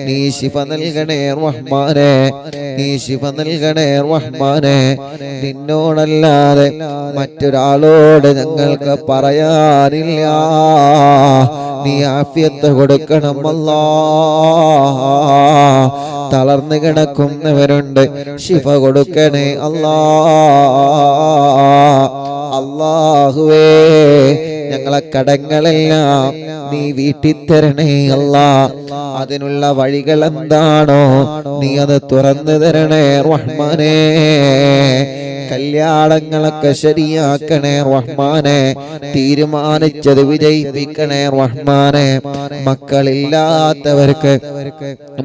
നീ ശിഫ നൽകണേ റഹ്മാനേ. നീ ശിഫ നൽകണേ റഹ്മാനേ. നിന്നോടല്ലാതെ മറ്റൊരാളോട് ഞങ്ങൾക്ക് പറയാനില്ല. നീ ആഫിയത്ത് കൊടുക്കണം അല്ലാഹ്. തളർന്നു കിടക്കുന്നവരുണ്ട്, ശിഫ കൊടുക്കണേ അല്ലാഹ്. അല്ലാഹുവേ ഞങ്ങളെ കടങ്ങളെല്ലാം നീ വീട്ടിത്തരണേ അല്ലാഹ്. അതിനുള്ള വഴികൾ എന്താണോ നീ അത് തുറന്നു തരണേ റഹ്മാനേ. കല്യാണങ്ങളൊക്കെ ശരിയാക്കണേ റഹ്മാനെ. തീരുമാനിച്ചത് വിജയിപ്പിക്കണേ റഹ്മാനെ. മക്കളില്ലാത്തവർക്ക്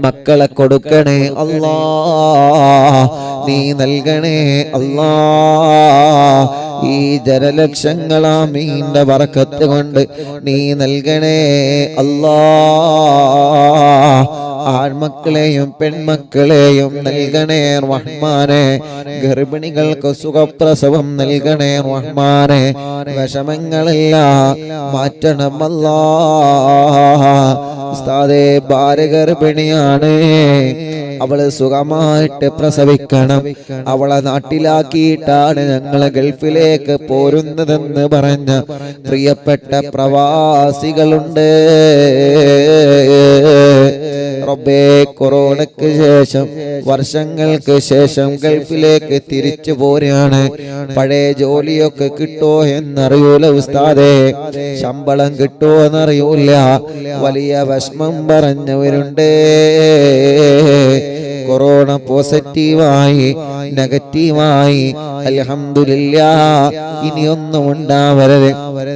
മക്കളെ കൊടുക്കണേ അല്ലാഹ്. നീ നൽകണേ അല്ലാഹ്. ഈ ജനലക്ഷങ്ങളാമീന്റെ ബറക്കത്ത് കൊണ്ട് നീ നൽകണേ അല്ലാഹ്. ആൺമക്കളെയും പെൺമക്കളെയും നൽകണേ റഹ്മാനെ. ഗർഭിണികൾക്ക് സുഖപ്രസവം നൽകണേ റഹ്മാനെ. വിഷമങ്ങളെല്ലാം മാറ്റണം അല്ലാഹ്. ഉസ്താദേ ഭാര്യ ഗർഭിണിയാണ്, അവള് സുഖമായിട്ട് പ്രസവിക്കണം, അവളെ നാട്ടിലാക്കിയിട്ടാണ് ഞങ്ങളെ ഗൾഫിലേക്ക് പോരുന്നതെന്ന് പറഞ്ഞ പ്രിയപ്പെട്ട പ്രവാസികളുണ്ട്. റബ്ബേ കൊറോണയ്ക്ക് ശേഷം വർഷങ്ങൾക്ക് ശേഷം ഗൾഫിലേക്ക് തിരിച്ചു പോരാണ്. പഴയ ജോലിയൊക്കെ കിട്ടോ എന്നറിയൂല ഉസ്താദേ, ശമ്പളം കിട്ടോ എന്നറിയൂല. വലിയ വിഷമം പറഞ്ഞവരുണ്ട്. കൊറോണ പോസിറ്റീവായി നെഗറ്റീവായി അൽഹംദുലില്ലാഹ് ഇനിയൊന്നും ഉണ്ടാവരുത്,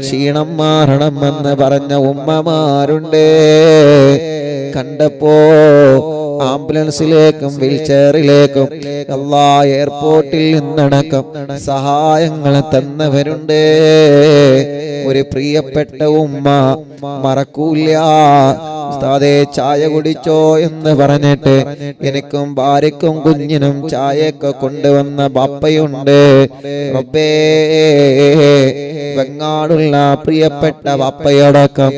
ക്ഷീണം മാറണമെന്ന് പറഞ്ഞ ഉമ്മമാരുണ്ട്. കണ്ടപ്പോ ആംബുലൻസിലേക്കും വീൽചെയറിലേക്കും എല്ലാ എയർപോർട്ടിൽ നിന്നടക്കം സഹായങ്ങൾ തന്നവരുണ്ട്. ഒരു പ്രിയപ്പെട്ട ഉമ്മ മറക്കൂല. ഉസ്താദേ ചായ കുടിച്ചോ എന്ന് പറഞ്ഞിട്ട് എനിക്കും ഭാര്യക്കും കുഞ്ഞിനും ചായയൊക്കെ കൊണ്ടുവന്ന ബാപ്പയുണ്ട്. റബ്ബേ വെങ്ങാടുള്ള പ്രിയപ്പെട്ട ബാപ്പയടക്കം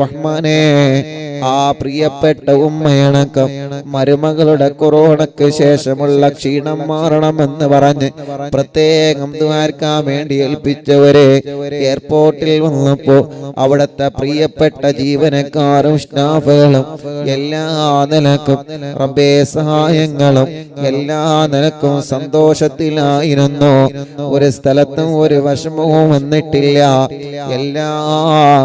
റഹ്മാനേ, ആ പ്രിയപ്പെട്ട ഉമ്മയടക്കം മരുമകളുടെ കൊറോണയ്ക്ക് ശേഷമുള്ള ക്ഷീണം മാറണമെന്ന് പറഞ്ഞ് പ്രത്യേകം ദ്വാരക്കാൻ വേണ്ടി ഏൽപ്പിച്ചവരെ എയർപോർട്ടിൽ വന്നപ്പോ അവിടുത്തെ പ്രിയപ്പെട്ട ജീവനക്കാരും സ്റ്റാഫുകളും എല്ലാ നിലക്കും റബ്ബേ സഹായങ്ങളും എല്ലാ നിലക്കും സന്തോഷത്തിലായിരുന്നു. ഒരു സ്ഥലത്തും ഒരു വിഷമവും വന്നിട്ടില്ല. എല്ലാം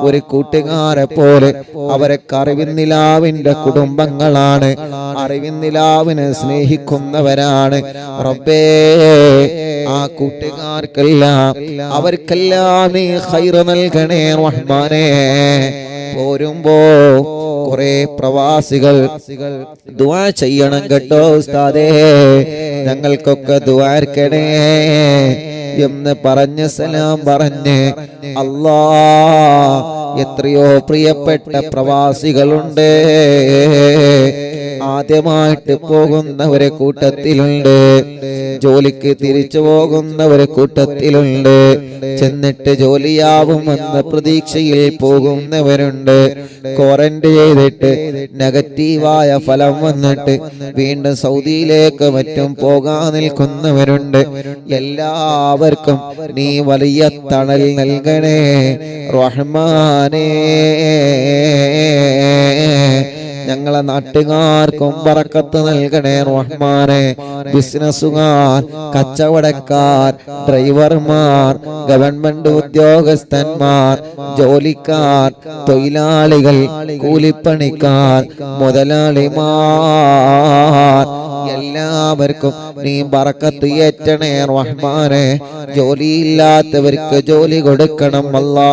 ഒരു കൂട്ടുകാരെ പോലെ അവരെ അറിവിന്നിലാവിന്റെ കുടുംബങ്ങളാണ്, അറിവിന്നിലാവിനെ സ്നേഹിക്കുന്നവരാണ്. റബ്ബേ ആ കൂട്ടുകാർക്കെല്ലാം അവർക്കെല്ലാം നീ ഖൈറ് നൽകണേ റഹ്മാനേ. പോരുമ്പോ കുറെ പ്രവാസികൾ ദുആ ചെയ്യണം കേട്ടോ ഉസ്താദേ, ഞങ്ങൾക്കൊക്കെ ദുആർക്കണേ എന്ന് പറഞ്ഞ് സലാം പറഞ്ഞ് അല്ലാഹ് എത്രയോ പ്രിയപ്പെട്ട പ്രവാസികളുണ്ട്. ആദ്യമായിട്ട് പോകുന്നവരെ കൂട്ടത്തിലുണ്ട്, ജോലിക്ക് തിരിച്ചു പോകുന്നവരെ കൂട്ടത്തിലുണ്ട്, ചെന്നിട്ട് ജോലിയാവുമെന്ന പ്രതീക്ഷയിൽ പോകുന്നവരുണ്ട്, ക്വാറന്റൈൻ ചെയ്തിട്ട് നെഗറ്റീവായ ഫലം വന്നിട്ട് വീണ്ടും സൗദിയിലേക്ക് മറ്റും പോകാൻ നിൽക്കുന്നവരുണ്ട്. എല്ലാവർക്കും നീ വലിയ തണൽ നൽകണേ റഹ്മാനേ. ഞങ്ങളെ നാട്ടുകാർക്കും ബറക്കത്ത് നൽകണേ റഹ്മാനെ. ബിസിനസ്സുകാർ, കച്ചവടക്കാർ, ഡ്രൈവർമാർ, ഗവൺമെന്റ് ഉദ്യോഗസ്ഥന്മാർ, ജോലിക്കാർ, തൊഴിലാളികൾ, കൂലിപ്പണിക്കാർ, മുതലാളിമാർ, എല്ലാവർക്കും നീ ബറക്കത്ത് ഏറ്റണേ റഹ്മാനെ. ജോലിയില്ലാത്തവർക്ക് ജോലി കൊടുക്കണം അല്ലാ.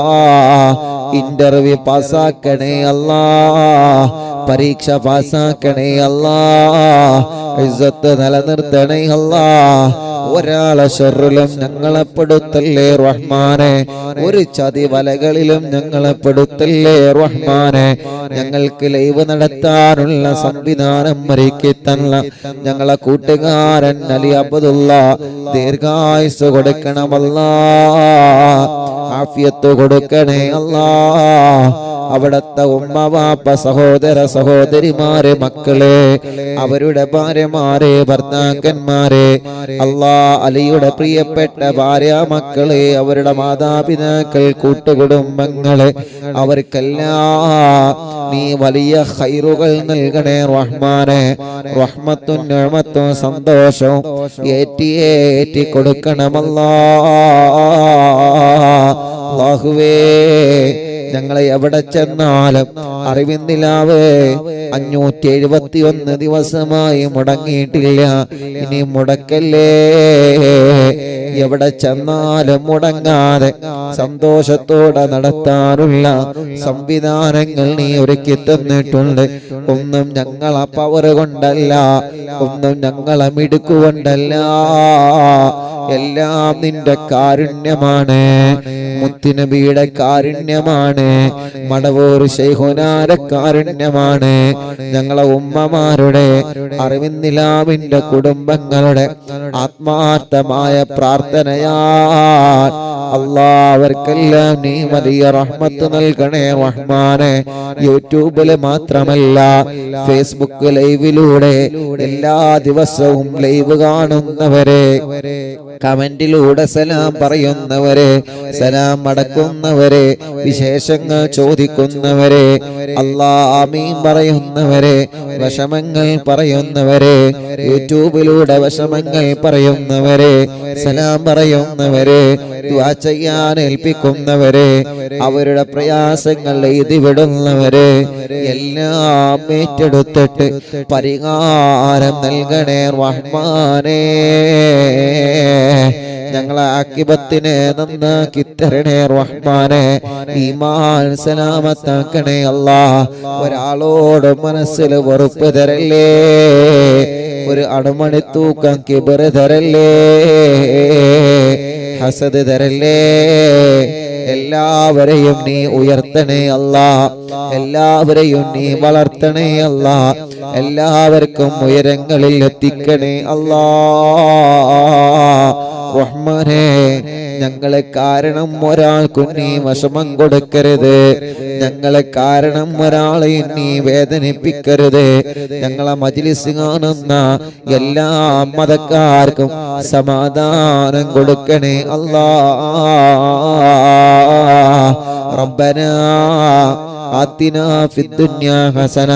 ഇന്റർവ്യൂ പാസ്സാക്കണേ അല്ലാ. പരീക്ഷ പാസ്സാക്കണേ അല്ലാ. ഇസ്സത്ത് നിലനിർത്തണേ അല്ലാ. ഒരാളെ ഷർറിലും ഞങ്ങളെ പെടുത്തല്ലേ റഹ്മാനെ. ഒരു ചതി വലകളിലും ഞങ്ങളെ പെടുത്തല്ലേ റഹ്മാനെ. ഞങ്ങൾക്ക് ലൈവ് നടത്താനുള്ള സംവിധാനം ഒരുക്കി തന്ന ഞങ്ങളെ കൂട്ടുകാരൻ അലി അബ്ദുള്ള ദീർഘായുസ് കൊടുക്കണമല്ലാ. ആഫിയത്ത് കൊടുക്കണേ അല്ലാ. അവിടത്തെ ഉമ്മ വാപ്പ സഹോദര സഹോദരിമാരെ മക്കളെ അവരുടെ ഭാര്യമാരെ ഭർത്താക്കന്മാരെ അല്ലാ അലിയുടെ പ്രിയപ്പെട്ട ഭാര്യ മക്കളെ അവരുടെ മാതാപിതാക്കൾ കൂട്ടുകുടുംബങ്ങളെ അവർക്കെല്ലാം നീ വലിയ ഖൈറുകൾ നൽകണേ റഹ്മാനെ. റഹ്മത്തും നിഅമത്തും സന്തോഷവും ഏറ്റി കൊടുക്കണമല്ലാ. അല്ലാഹുവേ ഞങ്ങളെ എവിടെ ചെന്നാലും അറിവിന്നിലാവേ 571 ദിവസമായി മുടങ്ങിയിട്ടില്ല. ഇനി മുടക്കല്ലേ. എവിടെ ചെന്നാലും മുടങ്ങാതെ സന്തോഷത്തോടെ നടത്താനുള്ള സംവിധാനങ്ങൾ നീ ഒരുക്കി തന്നിട്ടുണ്ട്. ഒന്നും ഞങ്ങളെ പവർ കൊണ്ടല്ല, ഒന്നും ഞങ്ങളെ മിടുക്കുകൊണ്ടല്ല, എല്ലാം നിന്റെ കാരുണ്യമാണ്. മുത്തുനബിയുടെ കാരുണ്യമാണ്. മടവൂർ ശൈഖുനാന്റെ കാരുണ്യമാണ്. ഞങ്ങളെ ഉമ്മമാരുടെ അറിവിന്നിലാവിന്റെ കുടുംബങ്ങളുടെ ആത്മാർത്ഥമായ പ്രാർത്ഥനയാ അല്ലാ. അവർക്കെല്ലാം നീ വലിയ റഹ്മത്ത് നൽകണേ റഹ്മാനെ. യൂട്യൂബില് മാത്രമല്ല ഫേസ്ബുക്ക് ലൈവിലൂടെ എല്ലാ ദിവസവും ലൈവ് കാണുന്നവരെ, കമന്റിലൂടെ സലാം പറയുന്നവരെ, സലാം മടക്കുന്നവരെ, വിശേഷങ്ങൾ ചോദിക്കുന്നവരെ, അല്ലാ ആമീൻ പറയുന്നവരെ, വിഷമങ്ങൾ പറയുന്നവരെ, യൂട്യൂബിലൂടെ വിഷമങ്ങൾ പറയുന്നവരെ, സലാം പറയുന്നവരെ, ദുആ ചെയ്യാൻ ഏൽപ്പിക്കുന്നവരെ, അവരുടെ പ്രയാസങ്ങൾ എഴുതി വിടുന്നവരെ എല്ലാം ഏറ്റെടുത്തിട്ട് പരിഹാരം നൽകണേ റഹ്മാനേ. ഞങ്ങളെ ആക്കിബത്തിനെ നന്നാക്കി തരണേ റഹ്മാനെ. ഈമാൻ സലാമത്താക്കണേ അല്ലാ. ഒരാളോട് മനസ്സിൽ വെറുപ്പ് തരല്ലേ, ഒരു അണുമണി തൂക്കം കിബർ തരല്ലേ, ഹസദ് തരല്ലേ. എല്ലാവരെയും നീ ഉയർത്തണേ അല്ലാ. എല്ലാവരെയും നീ വളർത്തണേ അല്ലാ. എല്ലാവർക്കും ഉയരങ്ങളിൽ എത്തിക്കണേ അല്ലാ. റഹ്മാനേ ഞങ്ങളെ കാരണം ഒരാൾക്കും നീ വിഷമം കൊടുക്കരുത്. ഞങ്ങളെ കാരണം ഒരാളെ നീ വേദനിപ്പിക്കരുത്. ഞങ്ങളെ മജ്ലിസ് കാണുന്ന എല്ലാ മതക്കാർക്കും സമാധാനം കൊടുക്കണേ അല്ലാ. റബ്ബനാ ആതിനാ ഫിദ്ദുനിയാ ഹസന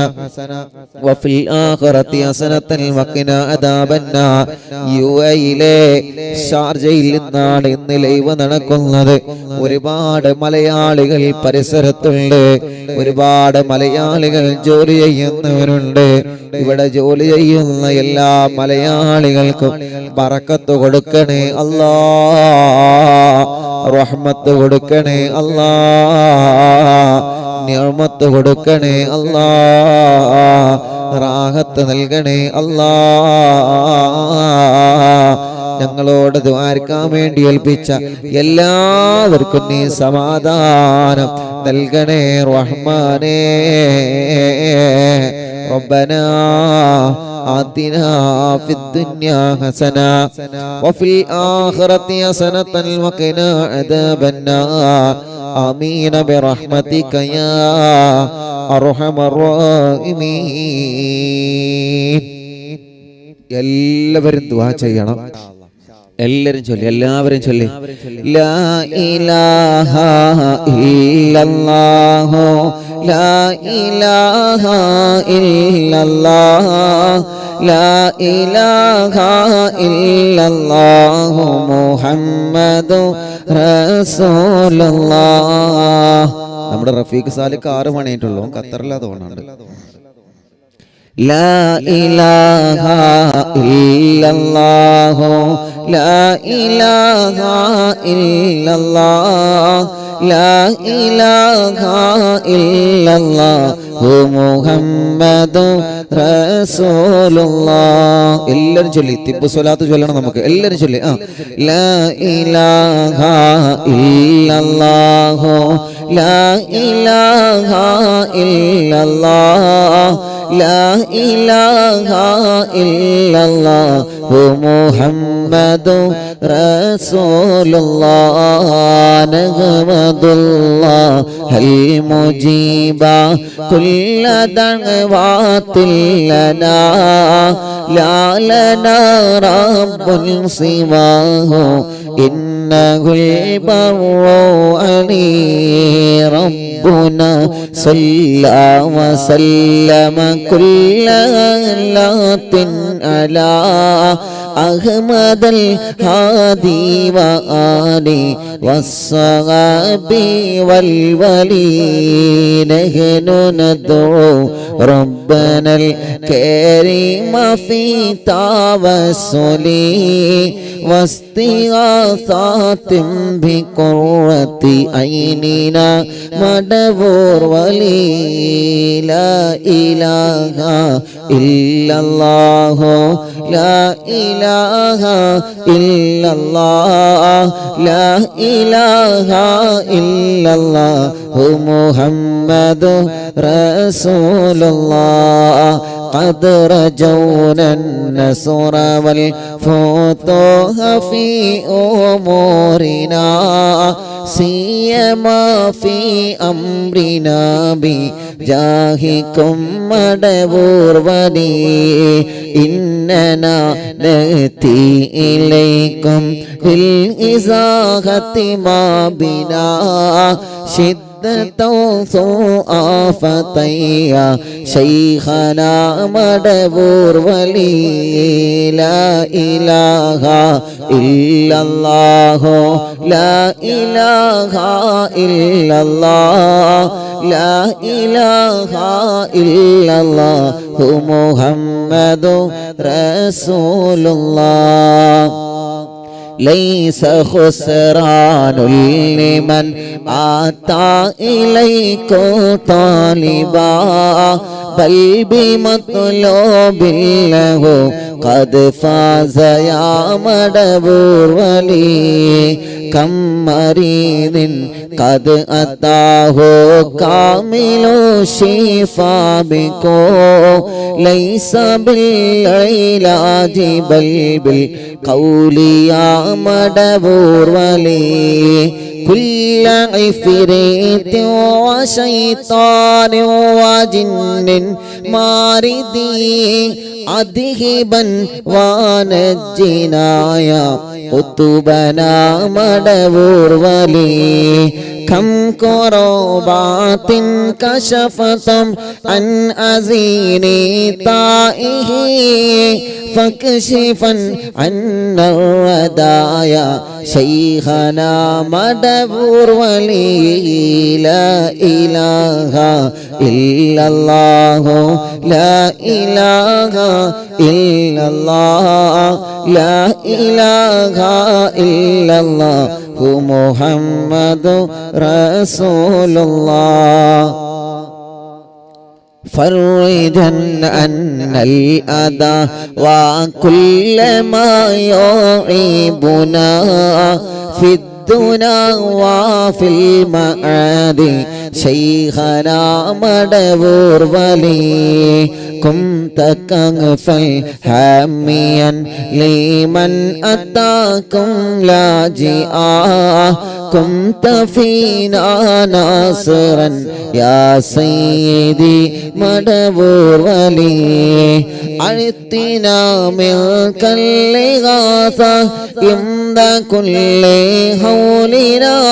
വഫിൽ ആഖിറതി ഹസനതൻ വഖിനാ അദാബന്നാർ. യുഎഇയിലെ ഷാർജയിൽ നിന്നാണ് ഇന്ന് ലൈവ് നടക്കുന്നത്. ഒരുപാട് മലയാളികൾ പരിസരത്തുണ്ട്. ഒരുപാട് മലയാളികൾ ജോലി ചെയ്യുന്നവരുണ്ട്. ഇവിടെ ജോലി ചെയ്യുന്ന എല്ലാ മലയാളികൾക്കും ബറക്കത്ത് കൊടുക്കണേ അല്ലാ. റഹ്മത്ത് കൊടുക്കണേ അല്ലാ. നിഅമത്ത് കൊടുക്കണേ അല്ലാ. റാഹത്ത് നൽകണേ അല്ലാ. ഞങ്ങളോട് ദുആർക്കാൻ വേണ്ടി ഏൽപ്പിച്ച എല്ലാവർക്കും നീ സമാധാനം നൽകണേ റഹ്മാനേ. റബ്ബനാ ആതിനാ ഫിദ്ദുനിയാ ഹസന വഫിൽ ആഖിറതി ഹസനതൻ വഖിനാ അദാബന്നാർ. ആമീൻ ബിറഹ്മതിക യാ അർഹമർ റഹീമീൻ. എല്ലാവരും ദുആ ചെയ്യണം. എല്ലാവരും ചൊല്ലി, എല്ലാവരും ചൊല്ലി. ലാ ഇലാഹ ഇല്ലല്ലാഹു ലാ ഇലാഹ ഇല്ലല്ലാഹ് ലാ ഇലാഹ ഇല്ലല്ലാഹു മുഹമ്മദു റസൂലുള്ളാഹ്. നമ്മുടെ റഫീഖ് സാലിക്ക് 6 മണിയായിട്ടുള്ളൂ, ഖത്തറിലാ തോന്നുന്നുണ്ട്. ലാ ഇലാഹ ഇല്ലല്ലാഹു ലാ ഇലാഹ ഇല്ലല്ലാഹ് ലാ ഇലാഹ ഇല്ലല്ലാഹു മുഹമ്മദു റസൂലുള്ളാഹ്. എല്ലാവരും ചൊല്ലി, തിബ്ബു സ്വലാത്ത് ചൊല്ലണം നമുക്ക്, എല്ലാവരും ചൊല്ലി. ലാ ഇലാഹ ഇല്ലല്ലാഹു ലാ ഇലാഹ ഇല്ലല്ലാഹ് ലാ ഇലാഹ ഇല്ലല്ലാഹു മുഹമ്മദു റസൂലുള്ളാഹ്. നഹ്മദുല്ലാഹൽ മുജീബ കുല്ല ദഅവാതിൽ ലനാ ലാ ലനാ റബ്ബുൻ സിവാഹു ഇന്നഹുൽ ബർറു അലീ റബ്ബുനാ സല്ലല്ലാ വസല്ലമ കുല്ല ലാത്തിൻ അലാ അഹ്മദൽ ഹാദി വആലി വസ്സഹാബി വൽ വലി. നഹ്നു നദ്ഉ റബ്ബനൽ കരീമ ഫീ തവസ്സുലി വസ്തിഗാസാത്തിൻ ബിഖുറത്തി ഐനിന മദബൂർ വലി. ലാ ഇലാഹ ഇല്ലല്ലാഹു ലാ ഇലാഹ ഇല്ലല്ലാഹ് ലാ ഇലാഹ ഇല്ലല്ലാഹു മുഹമ്മദു റസൂലുള്ളാഹ്. قد رجونا النصر والفتوح في أمورنا سيما في أمرنا بجاهكم مدبور ولي. إننا نأتي إليكم بالإزاحة ما بنا آفتيا شيخنا مدبور ولي. لا إله إلا الله لا إله إلا الله لا إله إلا الله محمد رسول الله. ليس خسران لمن آتى إليكم طالبا بل بمطلوب له قد فاز يا مدبور ولي. كم مريض قد أتاه كامل الشفاء بكم ليس بالعلاج بل بالقول يا مدبور ولي. كل عفريت وشيطان وجن ماردي أذهبا ونجنا يا قطبنا مدبور ولي. كم كربات كشفتم عن أزين طائه فاكشفا عنا الردايا شيخنا مدبور ولي. لا إله إلا الله لا إله إلا الله لا إله إلا الله محمد رسول الله. فرجا أن الأذى وكل ما يعيبنا في الدنا وفي المعاد شيخنا مدبور ولي كنت كنفا حاميا لمن أتاكم لاجئا كنت فينا ناصرا يا سيدي مدبور ولي أعطنا منك الإغاثة عند كل حولنا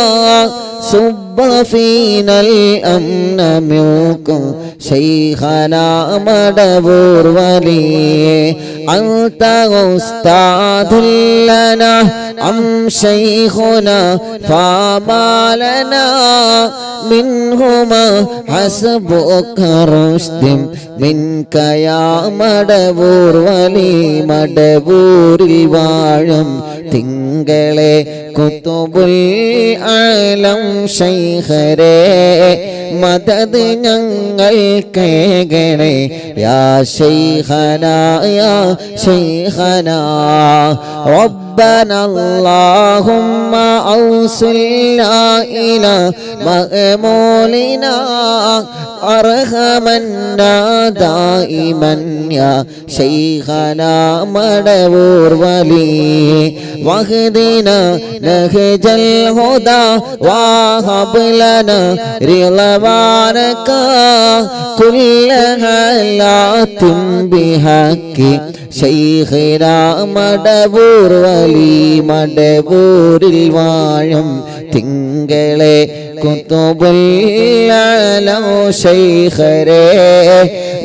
صب فينا الأمن منكم شيخنا مدبور ولي أنت أستاذ لنا أم شيخنا فما لنا منهما حسبك رشد منك يا مدبور ولي مدبور الواഴം തിങ്കളെ കുതുബുൽ ആലം ശൈഖരേ മദദ് ഞങ്ങൾ കേകണേ യാ ശൈഖനാ യാ ശൈഖനാ ربنا اللهم أوصلنا إلى مأمولنا أرحمنا دائما يا شيخنا مدبور ولي واهدنا نهج الهدى وهب لنا رضوانك كل حالات بحق شيخنا مدبور ولي مدبور الواഴം തിങ്കളെ കുതുബുൽ ആലം ശൈഖരേ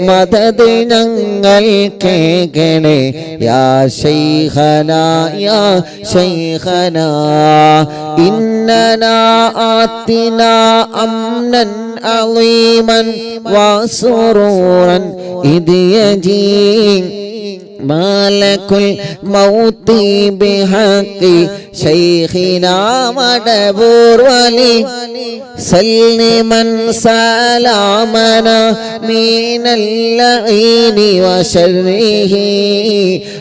മദദ് ഞങ്ങൾ കേകണേ യാ ശൈഖനാ യാ ശൈഖനാ ഇന്നനാ ആതിനാ അംനൻ അളീമൻ വസുറൂറൻ ഇദ് യജീ مالك الموت بحق شيخنا مدبور ولي سلما سلامنا من اللعين وشره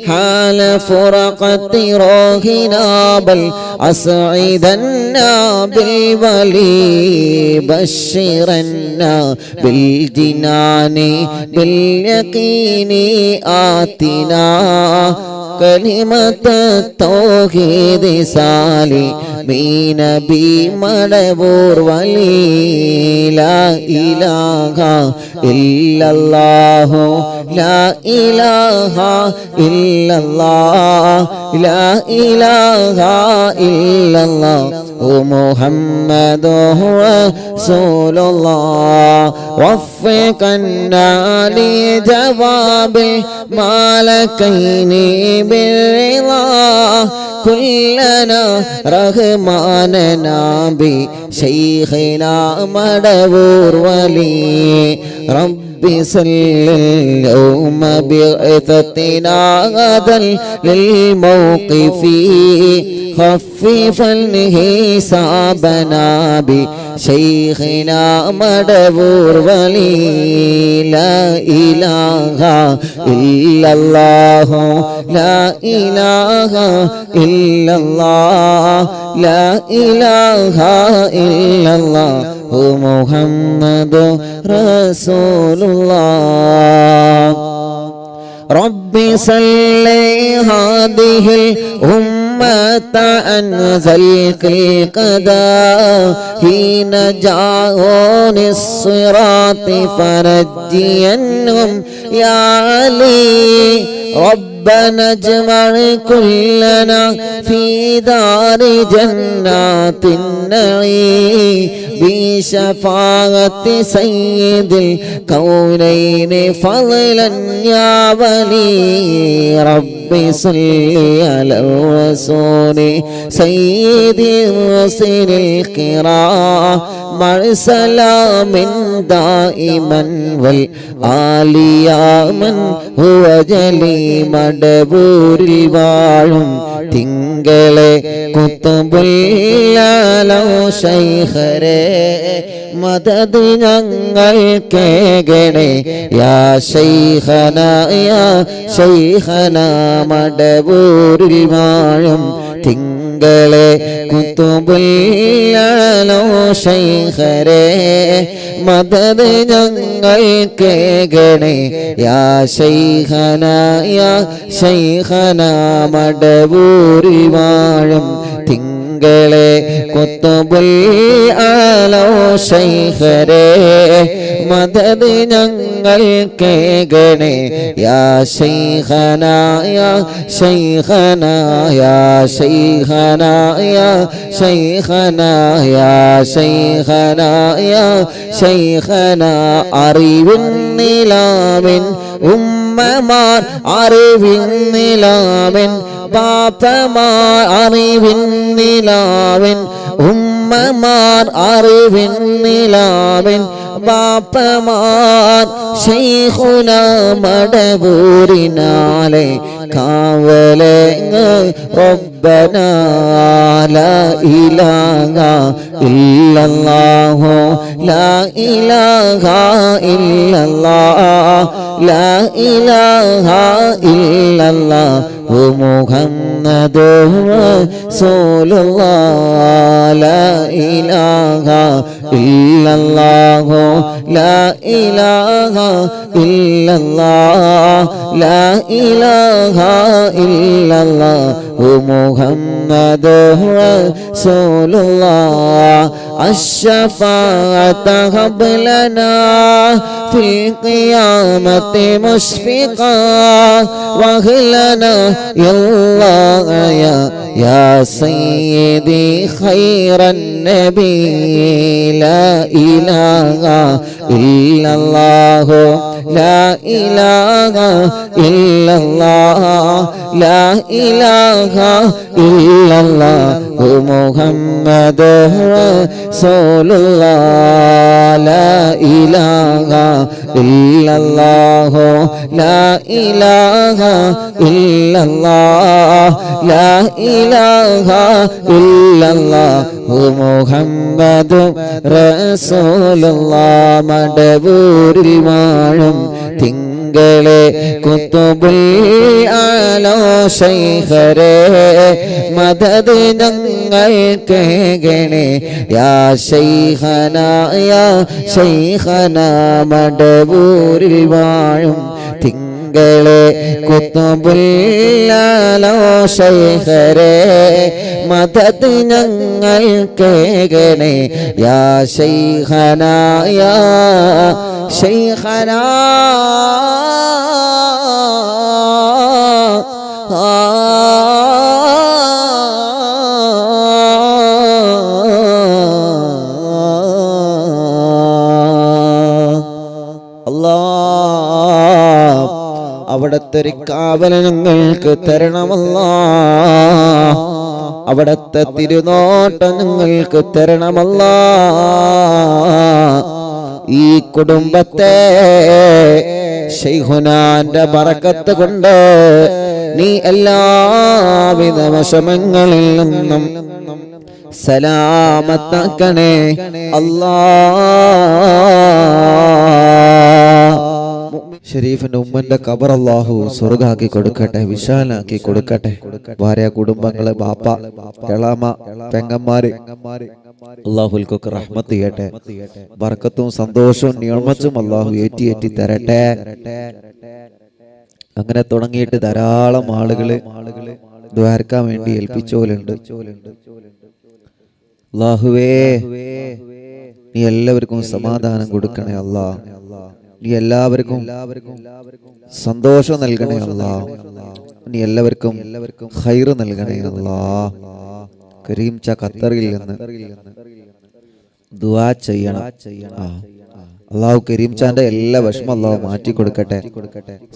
حال فرقة روحنا بل أسعدنا بالولي بشرنا بالجنان باليقين آتنا كلمة التوحيد سالمين بمدبور ولي لا إله إلا الله لا إله إلا الله لا إله إلا الله محمد رسول الله وفقنا لجواب الملكين بالرضا كلنا رحماننا بشيخنا مدبور ولي ربي صل اليوم بعثتنا غدا للموقف خففا حسابنا بشيخنا مدبور ولي لا إله إلا الله لا إله إلا الله لا إله إلا الله محمد رسول الله ربي صل هذه الأمة أنزلك القضاء حين جاءون الصراط فنجينهم يا علي ربنا اجمع كلنا في دار جنات النعيم بشفاعة سيد الكونين فضلا يا ولي ربي صل على الرسول سيد الرسل الكرام مع سلام دائما والآل يا من هو جلي مدبور الواഴം തിങ്കളെ കുതുബുൽ ആലം ശൈഖരേ മദദ് ഞങ്ങൾ കേകണേ യാ ശൈഖനാ യാ ശൈഖനാ മടബൂരിൽ വാഴും തിങ്കളെ തിങ്കളെ കുത്തുബുല്ലാലോ ശൈഖരേ മദദ് ഞങ്ങൾക്ക് ഗണേ യാ ശൈഖന യാ ശൈഖന മടവൂരിൽ വാഴും തിങ്കളെ കുത്തുബുല്ലാലോ ശൈഖരേ മദദ് ഞങ്ങൾക്ക് ഗണേ യാ ശൈഖന യാ ശൈഖന യാ ശൈഖന യാ ശൈഖന യാ ശൈഖന യാ ശൈഖന അറിവിൻ നിലാവിൻ ഉമ്മമാർ അറിവിൻ നിലാവിൻ ബാപ്പമാർ അറിവിൻ നിലാവിൻ ഉമ്മമാർ അറിവിൻ നിലാവിൻ ബാപ്പമാർ ശൈഖുന മടവൂരിനാലെ കാവലങ്ങ് റബ്ബന ലാ ഇലാഹ ഇല്ലല്ലാഹു ലാ ഇലാഹ ഇല്ലല്ലാഹ് ലാ ഇലാഹ ഇല്ലല്ലാഹു മുഹമ്മദുർ റസൂലുള്ളാഹ് ലാ ഇലാഹ ഇല്ലല്ലാഹു ലാ ഇലാഹ ഇല്ലല്ലാഹ് ലാ ഇലാഹ ഇല്ലല്ലാഹു മുഹമ്മദുർ റസൂലുള്ളാഹ് അശ്ശഫാഅത ഹബ് ലനാ ഫിൽ ഖിയാമത്തി മുശ്ഫിഖാ വഹ്ലനാ യല്ലാഹ് യാ സയ്യിദി ഖൈറൻ നബി ലാ ഇലാഹ ഇല്ലല്ലാഹു ലാ ഇലാഹ ഇല്ലല്ലാഹ് ലാ ഇലാഹ ഇല്ലല്ലാഹു മുഹമ്മദുർ റസൂലുള്ളാഹ് ലാ ഇലാഹ ഇല്ലല്ലാഹു ലാ ഇലാഹ ഇല്ലല്ലാഹ് ലാ ഇലാഹ ഇല്ലല്ലാഹു മുഹമ്മദുർ റസൂലുള്ളാഹ് മടവൂരിൽ വാഴും തിങ്കളെ കുത്തുബുൽ ആലോ ശൈഖരേ മദദ് ഞങ്ങൾക്ക് ഗണേ യാ ശൈഖന യാ ശൈഖന മടവൂരിൽ വാഴും തിങ്കളെ കുത്തുബുൽ ആലോ ശൈഖരേ മദദ് ഞങ്ങൾക്ക് ഗണേ യാ ശൈഖന യാ ശൈഖന അവിടത്തെ ഒരു കാവല് ഞങ്ങൾക്ക് തരണമല്ലാ അവിടത്തെ തിരുനോട്ടം ഞങ്ങൾക്ക് തരണമല്ലാ ഈ കുടുംബത്തെ ശൈഖുനാന്റെ ബറക്കത്ത് കൊണ്ട് നീ എല്ലാവിധ വിഷമങ്ങളിൽ നിന്നും സലാമത്താക്കണേ അല്ലാ. ഷരീഫിന്റെ ഉമ്മന്റെ ഖബർ അല്ലാഹു സ്വർഗ്ഗാക്കി കൊടുക്കട്ടെ, വിശാലാക്കി കൊടുക്കട്ടെ. ഭാര്യ, കുടുംബങ്ങള്, ബാപ്പ, എളാമ, പെങ്ങന്മാര് അല്ലാഹുൽക്കൊക്കെ റഹ്മത്ത് ചെയ്യട്ടെ. ബർക്കത്തും സന്തോഷവും നിഅമത്തും അല്ലാഹു ഏറ്റി തരട്ടെ. അങ്ങനെ തുടങ്ങിയിട്ട് ധാരാളം ആളുകള് ദ്വാരക്കാൻ വേണ്ടി ഏൽപ്പിച്ചോലുണ്ട്. അല്ലാഹുവേ, നീ എല്ലാവർക്കും സമാധാനം കൊടുക്കണേ അല്ലാ. നീ എല്ലാവർക്കും സന്തോഷം നൽകണേ അല്ലാ. നീ എല്ലാവർക്കും ഖൈർ നൽകണേ അല്ലാ. കരീം ച ഖത്തറിൽ നിന്ന് ദുആ ചെയ്യണം. അല്ലാഹു കരീം ചാന്റെ എല്ലാ വിഷമം അല്ലാഹു മാറ്റി കൊടുക്കട്ടെ.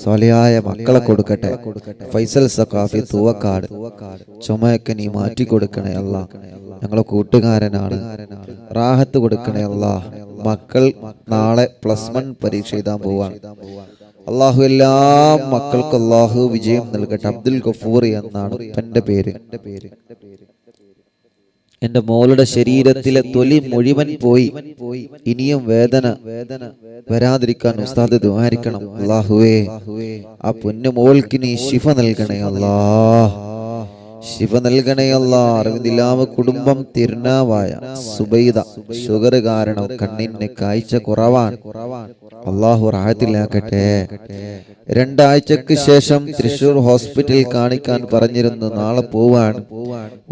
സ്വാലിഹായ മക്കളെ കൊടുക്കട്ടെ. ഫൈസൽ സഖാഫി തൂവക്കാട് ചുമയൊക്കെ നീ മാറ്റി കൊടുക്കണേ അല്ലാ. ഞങ്ങളെ കൂട്ടുകാരനാണ്, റാഹത്ത് കൊടുക്കണേ അല്ലാ. മക്കൾ നാളെ +1 പരീക്ഷ എഴുതാൻ പോവാണ്. അല്ലാഹു എല്ലാ മക്കൾക്കും അല്ലാഹു വിജയം നൽകട്ടെ. അബ്ദുൽ ഗഫൂർ എന്നാണ് എന്റെ പേര്. എന്റെ മോളുടെ ശരീരത്തിലെ തൊലി മുഴുവൻ പോയി. ഇനിയും വേദന വരാതിരിക്കാൻ ഉസ്താദ് ദുആരിക്കണം. അല്ലാഹുവേ, ആ പൊന്നു മോൾക്ക് നീ ശിഫ നൽകണേ അല്ലാ. ശിവ നൽകണേ അല്ലാ. അറിവിന്ദിലാവ് കുടുംബം തിരുനാവായ സുബൈദ ഷുഗർ കാരണം കണ്ണിന് കാഴ്ച കുറവാണ്. അള്ളാഹു റാഹത്തിലാക്കട്ടെ. 2 ആഴ്ചക്ക് ശേഷം തൃശൂർ ഹോസ്പിറ്റലിൽ കാണിക്കാൻ പറഞ്ഞിരുന്നു. നാളെ പോവാണ്.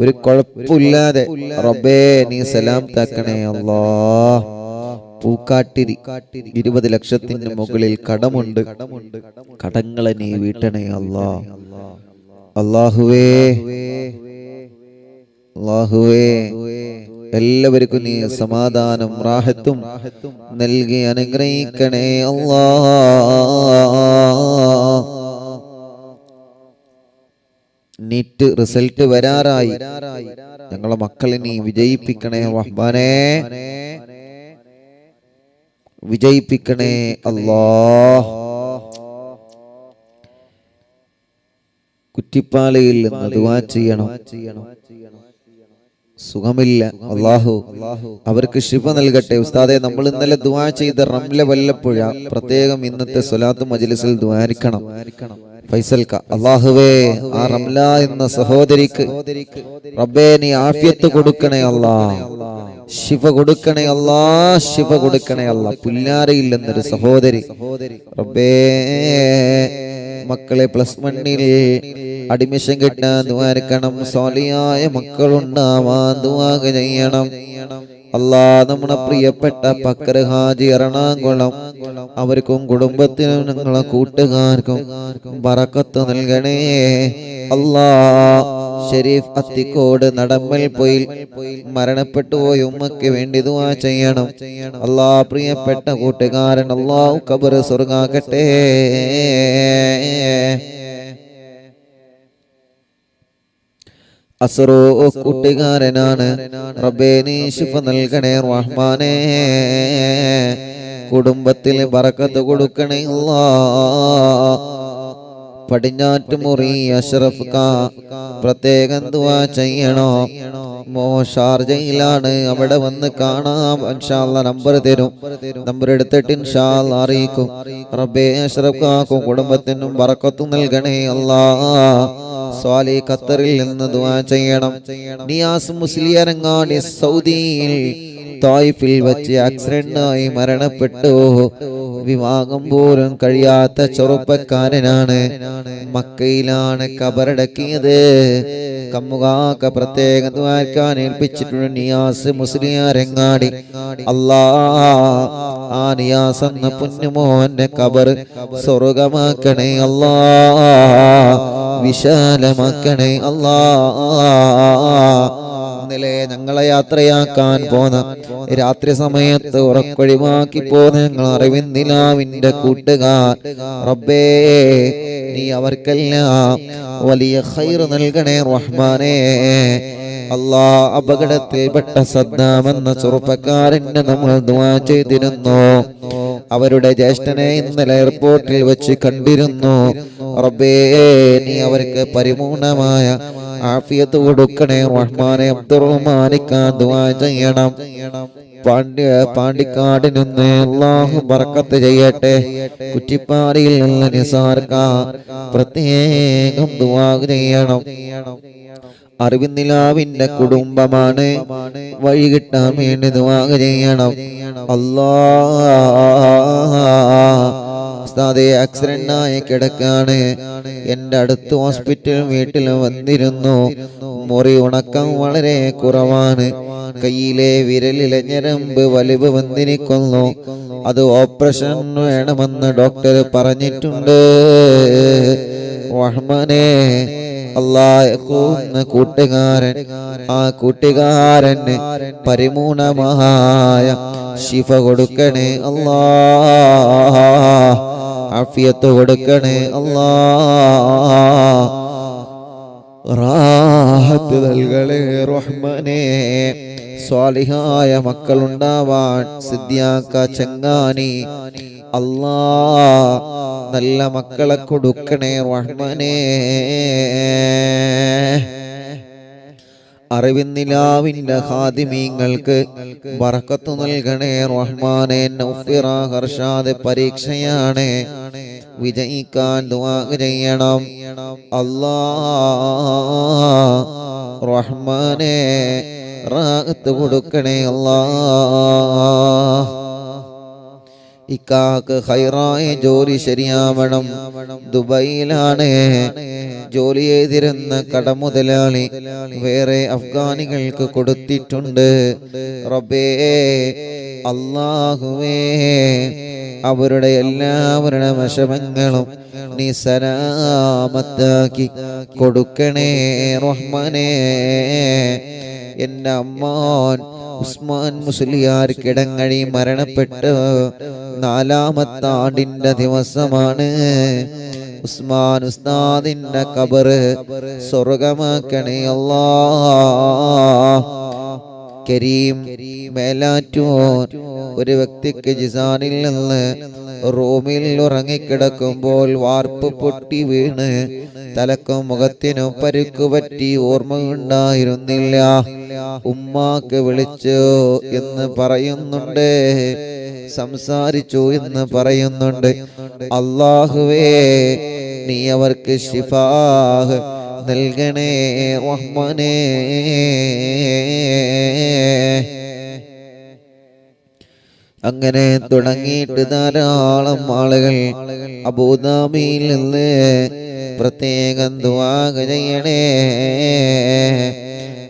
ഒരു കുഴപ്പമില്ലാതെ റബ്ബേ നീ സലാം താക്കണേ അല്ലാ. പൂക്കാട്ടിരി 20 ലക്ഷത്തിന് മുകളിൽ കടമുണ്ട്. കടങ്ങളെ നീ വീട്ടണേ അല്ലാ. അല്ലാഹുവേ അല്ലാഹുവേ എല്ലാവർക്കും നീ സമാധാനം റാഹത്തും നൽകി അനുഗ്രഹിക്കണേ അല്ലാ. NEET result വരാറായി. ഞങ്ങളെ മക്കളെ നീ വിജയിപ്പിക്കണേ റഹ്മാനേ, വിജയിപ്പിക്കണേ അല്ലാ. കുറ്റിപ്പാലയിൽ നിന്ന് ദുആ ചെയ്യണം. സുഖമില്ല, അല്ലാഹു അവർക്ക് ശിഫ നൽകട്ടെ. ഉസ്താദെ, നമ്മൾ ഇന്നലെ ദുആ ചെയ്ത റംല വല്ലപ്പുഴ പ്രത്യേകം ഇന്നത്തെ സ്വലാത്ത് മജ്ലിസിൽ ദുആരിക്കണം. ഫൈസൽക്ക, അല്ലാഹുവേ ആ റംല എന്ന സഹോദരിക്ക് റബ്ബേ നീ ആഫിയത്ത് കൊടുക്കണേ അല്ലാ, ശിഫ കൊടുക്കണേ അല്ലാ, ശിഫ കൊടുക്കണേ അല്ലാ. പുല്ലാരയിൽ എന്നൊരു സഹോദരി റബ്ബേ മക്കളെ +1 അഡ്മിഷൻ കിട്ടാൻ ദുആരിക്കണം. സ്വാലിഹായ മക്കളുണ്ടാവാൻ ദുആ ചെയ്യണം അല്ലാ. നമ്മുടെ പ്രിയപ്പെട്ട പക്കർ ഹാജി എറണാകുളം, അവർക്കും കുടുംബത്തിനും ഞങ്ങളെ കൂട്ടുകാർക്കും ബറക്കത്ത് നൽകണേ അല്ലാ. ഷരീഫ് അത്തിക്കോട് നടമ്മൽ പോയി മരണപ്പെട്ടു പോയി ഉമ്മക്ക് വേണ്ടി ദുആ ചെയ്യണം അല്ലാ. പ്രിയപ്പെട്ട കൂട്ടുകാരൻ അല്ലാഹു ഖബർ സ്വർഗ്ഗാക്കട്ടെ. അസ്റോ കൂട്ടുകാരനാണ്. റബ്ബേ നീ ശിഫ നൽകണേ റഹ്മാനേ, കുടുംബത്തിൽ ബറക്കത്ത് കൊടുക്കണേ അല്ലാ. പടിഞ്ഞാറ്റുമുറി അഷ്റഫ് ക പ്രത്യേകം ദുആ ചെയ്യണോ. ഷാർജയിലാണ്, അവിടെ വന്ന് കാണാം ഇൻഷാ അല്ലാഹ്. നമ്പർ തരും, നമ്പർ എടുത്തിട്ട് ഇൻഷാ അല്ലാഹ് അറിയിക്കും. റബ്ബേ അഷ്റഫ് കാക്കും കുടുംബത്തിനും ബറക്കത്തും നൽകണേ അല്ലാ. സ്വാലി ഖത്തറിൽ നിന്ന് ദുആ ചെയ്യണം. നിയാസ് മുസ്ലിയാരങ്ങാടി സൗദിയിൽ തായിഫിൽ വെച്ച് ആക്സിഡന്റായി മരണപ്പെട്ടു. വിവാഹം പോലും കഴിയാത്ത ചെറുപ്പക്കാരനാണ്. മക്കയിലാണ് ഖബറടക്കിയത്. കമ്മുകാക്ക പ്രത്യേകം ദ്വാരക്കാൻ ഏൽപ്പിച്ചിട്ടുണ്ട്. നിയാസ് മുസ്ലിയാരങ്ങാടി അല്ലാ, ആ നിയാസ് എന്ന പുന്നുമോന്റെ ഖബർ സ്വർഗമാക്കണേ അല്ലാ, വിശാലമാക്കണേ അല്ലാ. ഇന്നലെ ഞങ്ങളെ യാത്രയാക്കാൻ പോന്ന രാത്രി സമയത്ത് ഉറക്കൊഴിവാക്കി പോന്ന ഞങ്ങൾ അറിവിന്ദിലാവിന്റെ കൂട്ടുകാർ റബ്ബേ നീ അവർക്കെല്ലാം വലിയ ഖൈർ നൽകണേ റഹ്മാനേ അല്ലാ. അപകടത്തിൽപ്പെട്ട സദ്ദാം എന്ന ചെറുപ്പക്കാരന് നമ്മൾ ദുആ ചെയ്തിരുന്നു. അവരുടെ ജ്യേഷ്ഠനെ ഇന്നലെ എയർപോർട്ടിൽ വെച്ച് കണ്ടിരുന്നു. റബ്ബേ നീ അവർക്ക് പരിപൂർണമായ ആഫിയത്ത് കൊടുക്കണേ റഹ്മാനെ. അബ്ദുറഹ്മാനിക്കാൻ ദുആ ചെയ്യണം. പാണ്ടിക്കാട് നിന്ന് അല്ലാഹു ബറക്കത്ത് ചെയ്യട്ടെ. കുറ്റിപ്പാടിയിൽ നിന്ന് നിസാർക്ക പ്രത്യേകം ദുആ ചെയ്യണം. അറിവിന്ദിലാവിന്റെ കുടുംബമാണ്, വഴി കിട്ടാൻ വേണ്ടി ദുആ ചെയ്യണം അല്ലാ. ഉസ്താദേ ആക്സിഡന്റായി കിടക്കാണ്. എന്റെ അടുത്ത് ഹോസ്പിറ്റൽ വീട്ടിൽ വന്നിരുന്നു. മുറി ഉണക്കം വളരെ കുറവാണ്. കയ്യിലെ വിരലിലെ ഞരമ്പ് വലിവ് വന്നിരിക്കുന്നു. അത് ഓപ്പറേഷൻ വേണമെന്ന് ഡോക്ടർ പറഞ്ഞിട്ടുണ്ട്. റഹ്മാനേ അല്ലാഹ് കൂട്ടുകാരൻ, ആ കൂട്ടുകാരന് പരിപൂർണമായ ശിഫ കൊടുക്കണേ അല്ലാ, ആഫിയത്ത് കൊടുക്കണേ അല്ലാ, റാഹത്ത് നൽകണേ റഹ്മാനേ. സ്വാലിഹായ മക്കളുണ്ടാവാൻ സിദ്ദിയാക്ക ചങ്ങാനി അല്ലാ നല്ല മക്കളെ കൊടുക്കണേ റഹ്മാനേ. അറിവിന്നിലാവിന്റെ ഖാദിമീങ്ങൾക്ക് ബറക്കത്ത് നൽകണേ റഹ്മാനെ. നൗഫിറ ഹർഷാദ് പരീക്ഷയാണ്, വിജയിക്കാൻ ദുആ ചെയ്യണം അല്ലാഹ്. റഹ്മാനെ റാഹത്ത് കൊടുക്കണേ അല്ലാഹ്. ഇക്കാക്ക് ഹൈറായ ജോലി ശരിയാവണം. ദുബൈയിലാണ് ജോലി ചെയ്തിരുന്ന കടമുതലാളി വേറെ അഫ്ഗാനികൾക്ക് കൊടുത്തിട്ടുണ്ട്. റബ്ബേ അല്ലാഹുവേ, അവരുടെ എല്ലാവരുടെ വിഷമങ്ങളും നീ സലാമത്താക്കി കൊടുക്കണേ റഹ്മാനേ. എൻ്റെ അമ്മാൻ ഉസ്മാൻ മുസ്ലിയാർ കിടങ്ങഴി മരണപ്പെട്ട് 4-ാമത്തെ ആണ്ടിന്റെ ദിവസമാണ്. ഉസ്മാൻ ഉസ്താദിന്റെ ഖബറ് സ്വർഗമാക്കണേ അല്ലാഹ്. കരീം മേലാറ്റൂർ ഒരു വ്യക്തിക്ക് ജിസാനിൽ നിന്ന് റൂമിൽ ഉറങ്ങിക്കിടക്കുമ്പോൾ വാർപ്പ് പൊട്ടി വീണ് തലക്കും മുഖത്തിനും പരുക്കുപറ്റി ഓർമ്മയുണ്ടായിരുന്നില്ല. ഉമ്മാക്ക് വിളിച്ചു എന്ന് പറയുന്നുണ്ട്, സംസാരിച്ചു എന്ന് പറയുന്നുണ്ട്. അല്ലാഹുവേ, നീ അവർക്ക് ശിഫാഹ് നൽകണേ റഹ്മാനേ. അങ്ങനെ തുടങ്ങിയിട്ട് ധാരാളം ആളുകൾ അബൂദാബിയിൽ നിന്ന് പ്രത്യേകം ദുആ ചെയ്യണേ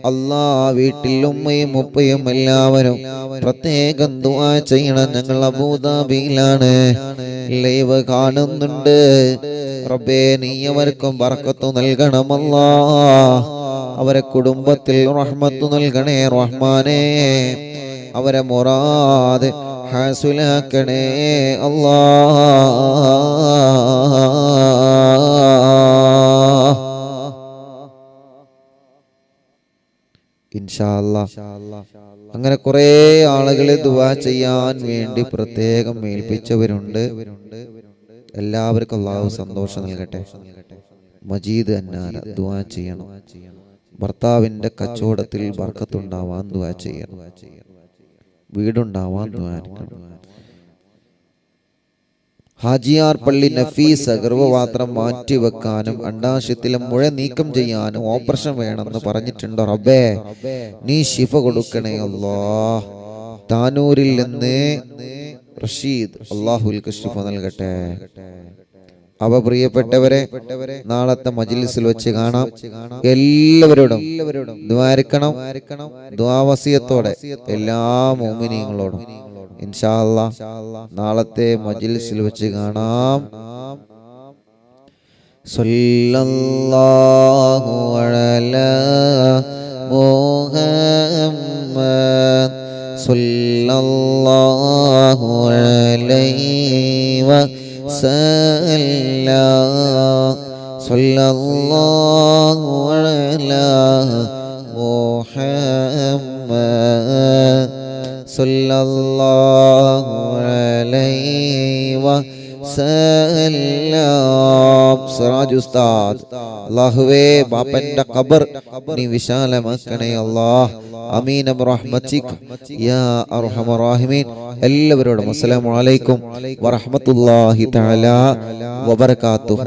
അല്ലാ. വീട്ടിൽ ഉമ്മയും ഉപ്പയും എല്ലാവരും പ്രത്യേകം ദുആ ചെയ്യണം. ഞങ്ങൾ അബൂദാബിയിലാണ്, ലൈവ് കാണുന്നുണ്ട്. റബ്ബേ, നീ അവർക്കും ബർക്കത്ത് നൽകണം അല്ലാ. അവരെ കുടുംബത്തിൽ റഹ്മത്ത് നൽകണേ റഹ്മാനേ. അവരെ മുറാദ് ഹാസുലാക്കണേ അല്ലാ. ഇൻഷാ അല്ലാഹ്. അങ്ങനെ കുറെ ആളുകളെ ദുആ ചെയ്യാൻ വേണ്ടി പ്രത്യേകം ഏൽപ്പിച്ചവരുണ്ട്. എല്ലാവർക്കും അല്ലാഹു സന്തോഷം നൽകട്ടെ. മജീദ് അന്നാല ദുആ ചെയ്യണം. ഭർത്താവിന്റെ കച്ചവടത്തിൽ ബർക്കത്തുണ്ടാവാൻ ദുആ ചെയ്യണം. വീടുണ്ടാവാൻ ദുആ ചെയ്യണം. ഹാജിയാർ പള്ളി നഫീസ് ഗർഭപാത്രം മാറ്റിവെക്കാനും അണ്ടാശയത്തിലെ മുഴ നീക്കം ചെയ്യാനും ഓപ്പറേഷൻ വേണമെന്ന് പറഞ്ഞിട്ടുണ്ട്. റബ്ബേ, നീ ശിഫ കൊടുക്കണേ അല്ലാഹ്. താനൂരിൽ നിന്ന് റഷീദ്, അല്ലാഹുൽക്ക് ശിഫ നൽകട്ടെ. അവ പ്രിയപ്പെട്ടവരെ, നാളത്തെ മജ്ലിസിൽ വെച്ച് കാണാം. എല്ലാവരോടും ദ്വാരിക്കണം, ദ്വാവസിയത്തോടെ എല്ലാ മുഅ്മിനീങ്ങളോടും ഇൻഷാ അല്ലാഹ് നാളത്തെ മജ്ലിസിൽ വെച്ച് കാണാം. സല്ലല്ലാഹു അലാ മുഹമ്മദ് സല്ലല്ലാഹു അലൈഹി വസല്ലം സല്ലല്ലാഹു അലാ മുഹമ്മദ് സല്ലല്ലാഹു അലൈഹി വസല്ലം. സിറാജ് ഉസ്താദ്, അല്ലാഹുവേ ബാപ്പന്റെ ഖബർ നീ വിശാലമാക്കണേ അല്ലാഹ്. ആമീൻ ബിറഹ്മതിക യാ അർഹമർ റഹീമീൻ. എല്ലാവരോടും അസ്സലാമു അലൈക്കും വറഹ്മത്തുള്ളാഹി തആല വബറകാതുഹു.